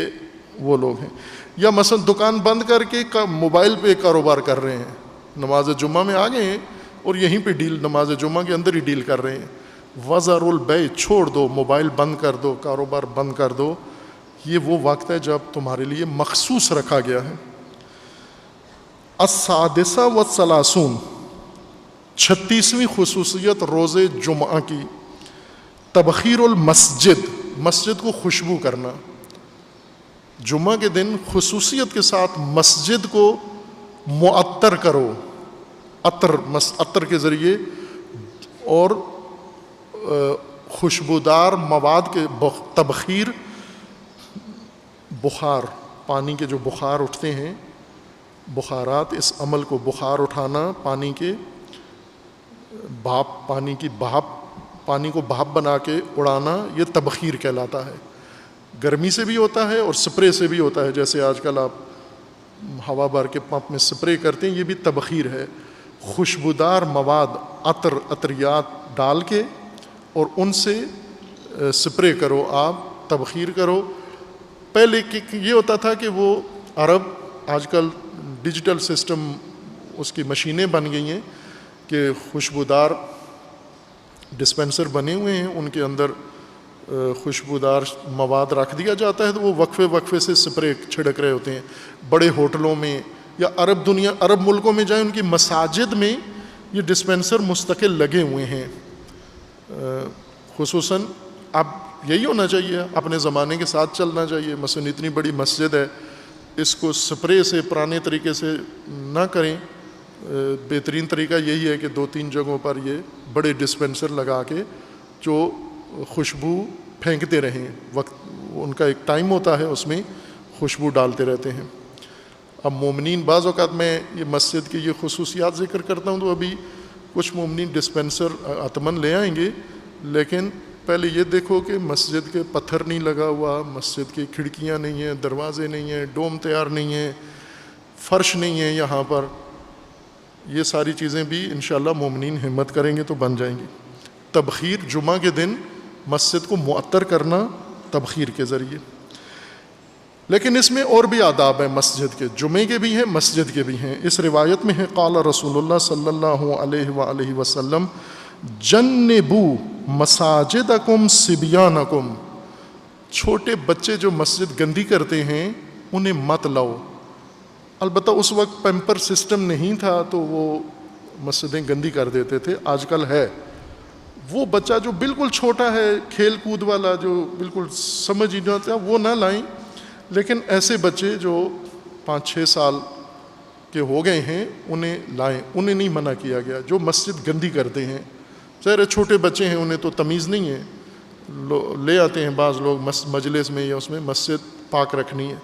Speaker 1: وہ لوگ ہیں. یا مثلا دکان بند کر کے موبائل پہ کاروبار کر رہے ہیں، نماز جمعہ میں آ گئے ہیں اور یہیں پہ ڈیل، نماز جمعہ کے اندر ہی ڈیل کر رہے ہیں. وذروا البیع، چھوڑ دو، موبائل بند کر دو، کاروبار بند کر دو. یہ وہ وقت ہے جب تمہارے لیے مخصوص رکھا گیا ہے. السادسہ والثلاثون، 36ویں خصوصیت روز جمعہ کی، تبخیر المسجد، مسجد کو خوشبو کرنا. جمعہ کے دن خصوصیت کے ساتھ مسجد کو معطر کرو، عطر کے ذریعے اور خوشبودار مواد کے تبخیر، بخار، پانی کے جو بخار اٹھتے ہیں، بخارات، اس عمل کو بخار اٹھانا، پانی کے بھاپ، پانی کی بھاپ، پانی کو بھاپ بنا کے اڑانا، یہ تبخیر کہلاتا ہے. گرمی سے بھی ہوتا ہے اور سپرے سے بھی ہوتا ہے، جیسے آج کل آپ ہوا بھر کے پمپ میں سپرے کرتے ہیں، یہ بھی تبخیر ہے. خوشبودار مواد، عطر، عطریات ڈال کے اور ان سے سپرے کرو، آپ تبخیر کرو. پہلے یہ ہوتا تھا کہ وہ عرب، آج کل ڈیجیٹل سسٹم اس کی مشینیں بن گئی ہیں کہ خوشبودار ڈسپینسر بنے ہوئے ہیں، ان کے اندر خوشبودار مواد رکھ دیا جاتا ہے تو وہ وقفے وقفے سے سپرے چھڑک رہے ہوتے ہیں. بڑے ہوٹلوں میں یا عرب ملکوں میں جائیں، ان کی مساجد میں یہ ڈسپینسر مستقل لگے ہوئے ہیں. خصوصاً اب یہی ہونا چاہیے، اپنے زمانے کے ساتھ چلنا چاہیے. مثلا اتنی بڑی مسجد ہے، اس کو سپرے سے پرانے طریقے سے نہ کریں. بہترین طریقہ یہی ہے کہ 2-3 جگہوں پر یہ بڑے ڈسپینسر لگا کے جو خوشبو پھینکتے رہیں. وقت ان کا ایک ٹائم ہوتا ہے، اس میں خوشبو ڈالتے رہتے ہیں. اب مومنین، بعض اوقات میں یہ مسجد کی یہ خصوصیات ذکر کرتا ہوں تو ابھی کچھ مومنین ڈسپینسر عطمن لے آئیں گے، لیکن پہلے یہ دیکھو کہ مسجد کے پتھر نہیں لگا ہوا، مسجد کی کھڑکیاں نہیں ہیں، دروازے نہیں ہیں، ڈوم تیار نہیں ہیں، فرش نہیں ہے یہاں پر. یہ ساری چیزیں بھی انشاءاللہ مومنین ہمت کریں گے تو بن جائیں گی. تبخیر، جمعہ کے دن مسجد کو معطر کرنا تبخیر کے ذریعے. لیکن اس میں اور بھی آداب ہیں مسجد کے، جمعے کے بھی ہیں، مسجد کے بھی ہیں. اس روایت میں ہے قال رسول اللہ صلی اللہ علیہ وآلہ وسلم جنبوا مساجدکم صبیانکم، چھوٹے بچے جو مسجد گندی کرتے ہیں انہیں مت لاؤ. البتہ اس وقت پیمپر سسٹم نہیں تھا تو وہ مسجدیں گندی کر دیتے تھے، آج کل ہے. وہ بچہ جو بالکل چھوٹا ہے، کھیل کود والا، جو بالکل سمجھ ہی نہیں آتا، وہ نہ لائیں. لیکن ایسے بچے جو 5-6 سال کے ہو گئے ہیں انہیں لائیں، انہیں نہیں منع کیا گیا. جو مسجد گندی کرتے ہیں، ظاہر چھوٹے بچے ہیں، انہیں تو تمیز نہیں ہے، لے آتے ہیں بعض لوگ مجلس میں یا اس میں مسجد پاک رکھنی ہے.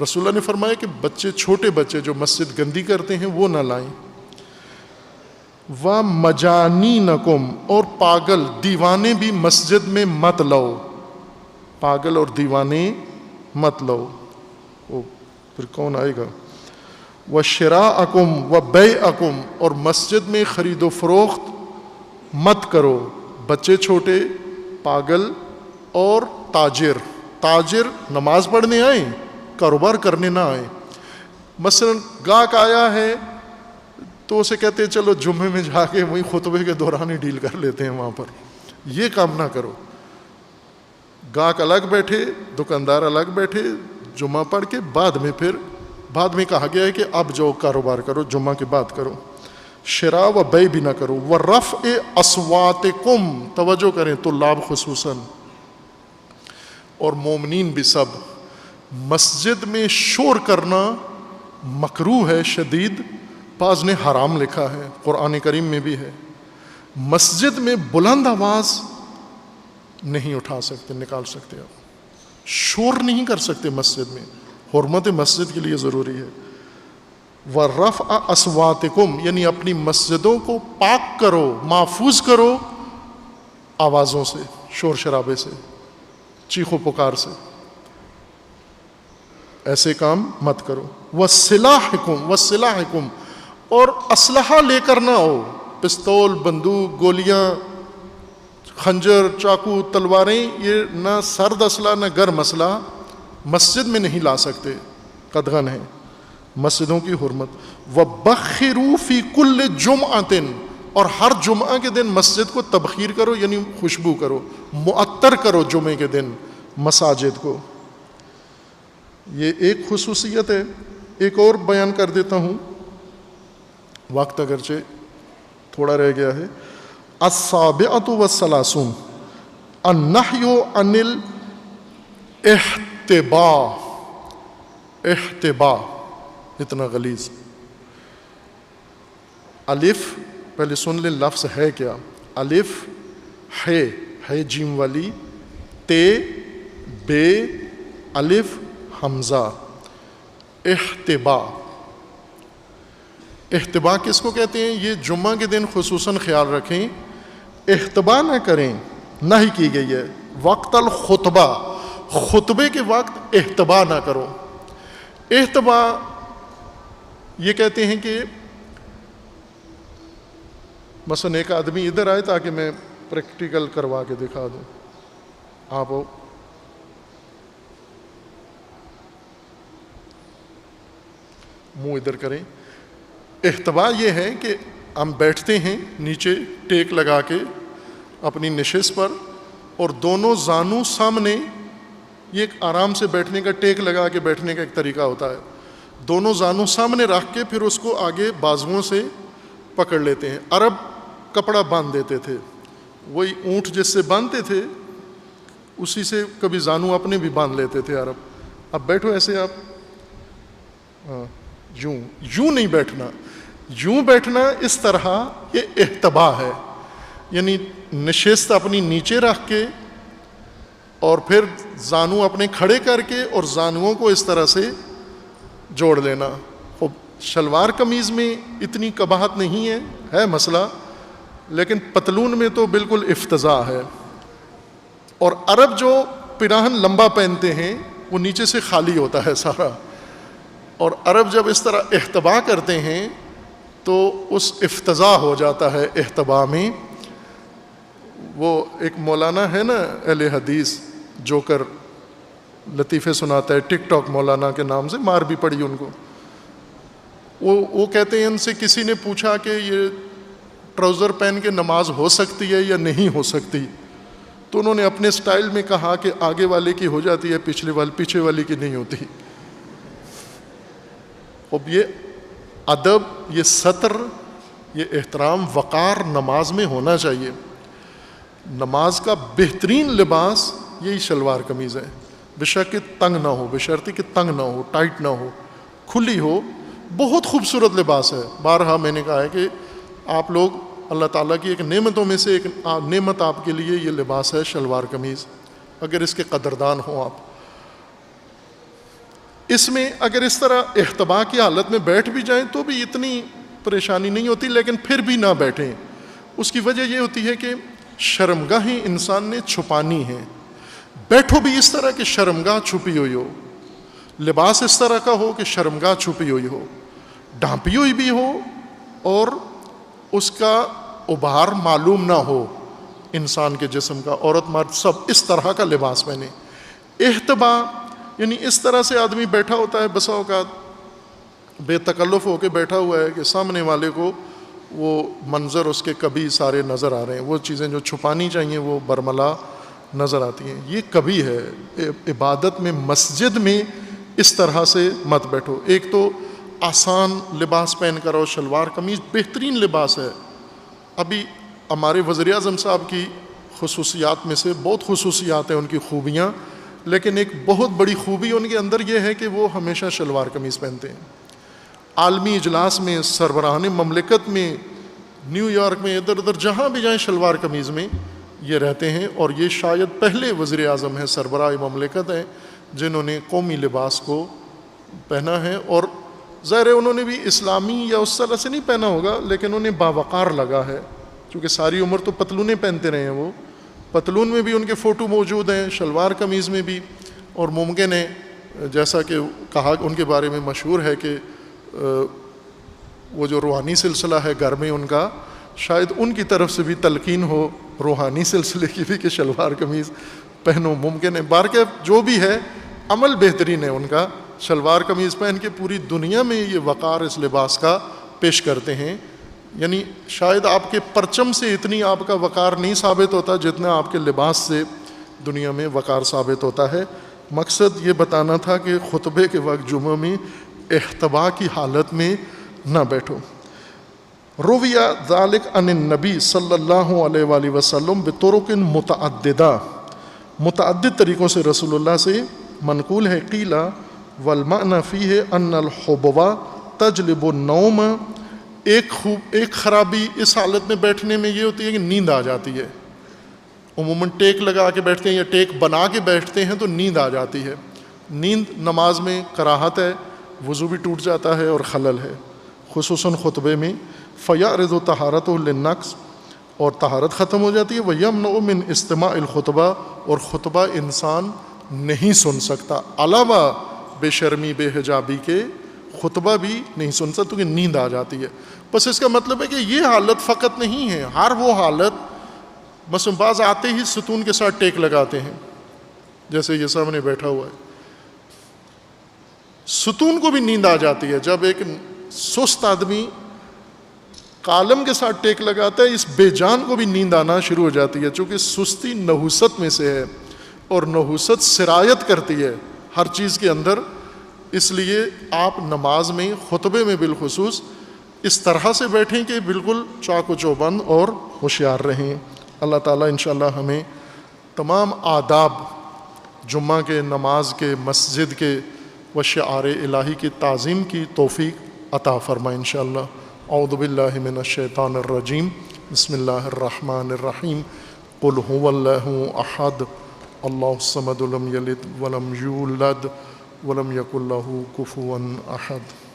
Speaker 1: رسول اللہ نے فرمایا کہ بچے، چھوٹے بچے جو مسجد گندی کرتے ہیں وہ نہ لائیں. وَمَجَانِينَكُمْ، اور پاگل دیوانے بھی مسجد میں مت لاؤ. پاگل اور دیوانے مت لاؤ، وہ پھر کون آئے گا. وَشِرَاءَكُمْ وَبَيْعَكُمْ، اور مسجد میں خرید و فروخت مت کرو. بچے چھوٹے، پاگل اور تاجر. تاجر نماز پڑھنے آئیں، کاروبار کرنے نہ آئیں. مثلا گاہک آیا ہے تو اسے کہتے ہیں چلو جمعے میں جا کے وہیں خطبے کے دوران ہی ڈیل کر لیتے ہیں وہاں پر. یہ کام نہ کرو. گاہک الگ بیٹھے، دکاندار الگ بیٹھے، جمعہ پڑھ کے بعد میں کہا گیا ہے کہ اب جو کاروبار کرو جمعہ کے بعد کرو. شراء و بیع بھی نہ کرو. ورفع اصواتکم، توجہ کریں طلاب خصوصاً اور مومنین بھی سب. مسجد میں شور کرنا مکروہ ہے شدید، بعض نے حرام لکھا ہے، قرآن کریم میں بھی ہے. مسجد میں بلند آواز نہیں اٹھا سکتے، نکال سکتے، آپ شور نہیں کر سکتے مسجد میں. حرمت مسجد کے لیے ضروری ہے. وَرَفْعَ أَصْوَاتِكُمْ، یعنی اپنی مسجدوں کو پاک کرو، محفوظ کرو آوازوں سے، شور شرابے سے، چیخ و پکار سے. ایسے کام مت کرو. وَسِلَاحِكُمْ، اور اسلحہ لے کر نہ ہو، پستول، بندوق، گولیاں، خنجر، چاقو، تلواریں، یہ نہ سرد اسلحہ نہ گرم اسلحہ مسجد میں نہیں لا سکتے، قدغن ہے. مسجدوں کی حرمت. وَبَخِّرُوا فِي كُلِّ جُمْعَةٍ، اور ہر جمعہ کے دن مسجد کو تبخیر کرو، یعنی خوشبو کرو، معطر کرو جمعے کے دن مساجد کو. یہ ایک خصوصیت ہے. ایک اور بیان کر دیتا ہوں، وقت اگرچہ تھوڑا رہ گیا ہے. السابعۃ والثلاثون النہی عن الاحتباء. احتباء اتنا غلیظ. الف پہلے سن لیں لفظ ہے کیا. الف ہے جیم والی، تے بے الف حمزہ. احتباء. احتباء کس کو کہتے ہیں؟ یہ جمعہ کے دن خصوصاً خیال رکھیں، احتباء نہ کریں، نہی کی گئی ہے. وقت الخطبہ، خطبے کے وقت احتباء نہ کرو. احتباء یہ کہتے ہیں کہ مثلا ایک آدمی ادھر آئے تاکہ میں پریکٹیکل کروا کے دکھا دوں. آپ منہ ادھر کریں. احتبا یہ ہے کہ ہم بیٹھتے ہیں نیچے ٹیک لگا کے اپنی نشست پر, اور دونوں زانو سامنے. یہ ایک آرام سے بیٹھنے کا, ٹیک لگا کے بیٹھنے کا ایک طریقہ ہوتا ہے. دونوں زانو سامنے رکھ کے پھر اس کو آگے بازوؤں سے پکڑ لیتے ہیں. عرب کپڑا باندھ دیتے تھے, وہی اونٹ جس سے باندھتے تھے اسی سے کبھی زانو اپنے بھی باندھ لیتے تھے عرب. اب بیٹھو ایسے آپ, یوں نہیں بیٹھنا, یوں بیٹھنا اس طرح, یہ احتبا ہے. یعنی نشست اپنی نیچے رکھ کے اور پھر زانو اپنے کھڑے کر کے اور زانوؤں کو اس طرح سے جوڑ لینا. شلوار قمیض میں اتنی قباحت نہیں ہے مسئلہ, لیکن پتلون میں تو بالکل افتضاح ہے. اور عرب جو پیراہن لمبا پہنتے ہیں وہ نیچے سے خالی ہوتا ہے سارا, اور عرب جب اس طرح احتبا کرتے ہیں تو اس افتضاح ہو جاتا ہے احتبا میں. وہ ایک مولانا ہے نا اہل حدیث, جوکر لطیفے سناتا ہے, ٹک ٹاک مولانا کے نام سے, مار بھی پڑی ان کو. وہ کہتے ہیں ان سے کسی نے پوچھا کہ یہ ٹراؤزر پہن کے نماز ہو سکتی ہے یا نہیں ہو سکتی, تو انہوں نے اپنے سٹائل میں کہا کہ آگے والے کی ہو جاتی ہے, پیچھے والے کی نہیں ہوتی. اب یہ ادب, یہ ستر, یہ احترام, وقار نماز میں ہونا چاہیے. نماز کا بہترین لباس یہی شلوار قمیض ہے, بشک تنگ نہ ہو, بشرطی کہ تنگ نہ ہو, ٹائٹ نہ ہو, کھلی ہو. بہت خوبصورت لباس ہے. بارہا میں نے کہا ہے کہ آپ لوگ, اللہ تعالیٰ کی ایک نعمتوں میں سے ایک نعمت آپ کے لیے یہ لباس ہے شلوار قمیض, اگر اس کے قدردان ہوں آپ. اس میں اگر اس طرح احتبا کی حالت میں بیٹھ بھی جائیں تو بھی اتنی پریشانی نہیں ہوتی, لیکن پھر بھی نہ بیٹھیں. اس کی وجہ یہ ہوتی ہے کہ شرمگاہیں انسان نے چھپانی ہیں. بیٹھو بھی اس طرح کہ شرمگاہ چھپی ہوئی ہو, لباس اس طرح کا ہو کہ شرمگاہ چھپی ہوئی ہو, ڈھانپی ہوئی بھی ہو, اور اس کا ابھار معلوم نہ ہو انسان کے جسم کا. عورت مرد سب اس طرح کا لباس پہنے. احتبا یعنی اس طرح سے آدمی بیٹھا ہوتا ہے, بسا اوقات بے تکلف ہو کے بیٹھا ہوا ہے کہ سامنے والے کو وہ منظر اس کے کبھی سارے نظر آ رہے ہیں. وہ چیزیں جو چھپانی چاہیے وہ برملا نظر آتی ہیں. یہ کبھی ہے. عبادت میں, مسجد میں اس طرح سے مت بیٹھو. ایک تو آسان لباس پہن کر, اور شلوار قمیض بہترین لباس ہے. ابھی ہمارے وزیر اعظم صاحب کی خصوصیات میں سے, بہت خصوصیات ہیں ان کی خوبیاں, لیکن ایک بہت بڑی خوبی ان کے اندر یہ ہے کہ وہ ہمیشہ شلوار قمیض پہنتے ہیں. عالمی اجلاس میں, سربراہان مملکت میں, نیو یارک میں, ادھر ادھر جہاں بھی جائیں شلوار قمیض میں یہ رہتے ہیں. اور یہ شاید پہلے وزیر اعظم ہیں, سربراہ مملکت ہیں, جنہوں نے قومی لباس کو پہنا ہے. اور ظاہر ہے انہوں نے بھی اسلامی یا اس طرح سے نہیں پہنا ہوگا, لیکن انہیں باوقار لگا ہے, کیونکہ ساری عمر تو پتلونیں پہنتے رہے ہیں. وہ پتلون میں بھی ان کے فوٹو موجود ہیں, شلوار قمیض میں بھی. اور ممکن ہے, جیسا کہ کہا ان کے بارے میں مشہور ہے کہ وہ جو روحانی سلسلہ ہے گھر میں ان کا, شاید ان کی طرف سے بھی تلقین ہو روحانی سلسلے کی بھی کہ شلوار قمیض پہنو. ممکن ہے. بارکہ جو بھی ہے, عمل بہترین ہے ان کا. شلوار قمیض پہن کے پوری دنیا میں یہ وقار اس لباس کا پیش کرتے ہیں. یعنی شاید آپ کے پرچم سے اتنی آپ کا وقار نہیں ثابت ہوتا جتنا آپ کے لباس سے دنیا میں وقار ثابت ہوتا ہے. مقصد یہ بتانا تھا کہ خطبے کے وقت جمعہ میں احتبا کی حالت میں نہ بیٹھو. رویہ ذالک عن النبی صلی اللہ علیہ وآلہ وسلم بطرق متعددہ, متعدد طریقوں سے رسول اللہ سے منقول ہے. قیلا والمعنی فیہ ان الحبوہ تجلب النوم. ایک خرابی اس حالت میں بیٹھنے میں یہ ہوتی ہے کہ نیند آ جاتی ہے. عموماً ٹیک لگا کے بیٹھتے ہیں یا ٹیک بنا کے بیٹھتے ہیں تو نیند آ جاتی ہے. نیند نماز میں کراہت ہے, وضو بھی ٹوٹ جاتا ہے اور خلل ہے, خصوصاً خطبے میں. فیعرض طہارتہ للنقص, اور طہارت ختم ہو جاتی ہے. ویمنع من استماع الخطبہ, اور خطبہ انسان نہیں سن سکتا, علاوہ بے شرمی بے حجابی کے خطبہ بھی نہیں سن سکتا کیونکہ نیند آ جاتی ہے. بس اس کا مطلب ہے کہ یہ حالت فقط نہیں ہے, ہر وہ حالت, بس بعض آتے ہی ستون کے ساتھ ٹیک لگاتے ہیں, جیسے یہ سامنے بیٹھا ہوا ہے, ستون کو بھی نیند آ جاتی ہے. جب ایک سست آدمی کالم کے ساتھ ٹیک لگاتا ہے، اس بے جان کو بھی نیند آنا شروع ہو جاتی ہے، چونکہ سستی نحوست میں سے ہے اور نحوست سرایت کرتی ہے ہر چیز کے اندر. اس لیے آپ نماز میں، خطبے میں بالخصوص اس طرح سے بیٹھیں کہ بالکل چاق و چوبند اور ہوشیار رہیں. اللہ تعالیٰ انشاءاللہ ہمیں تمام آداب جمعہ کے، نماز کے، مسجد کے و شعار الہی کی تعظیم کی توفیق عطا فرمائے انشاءاللہ. اعوذ باللہ من الشیطان الرجیم. بسم اللہ الرحمن الرحیم. قل هو اللہ احد اللہ الصمد لم یلد ولم یولد ولم یکن لہ کفوا احد.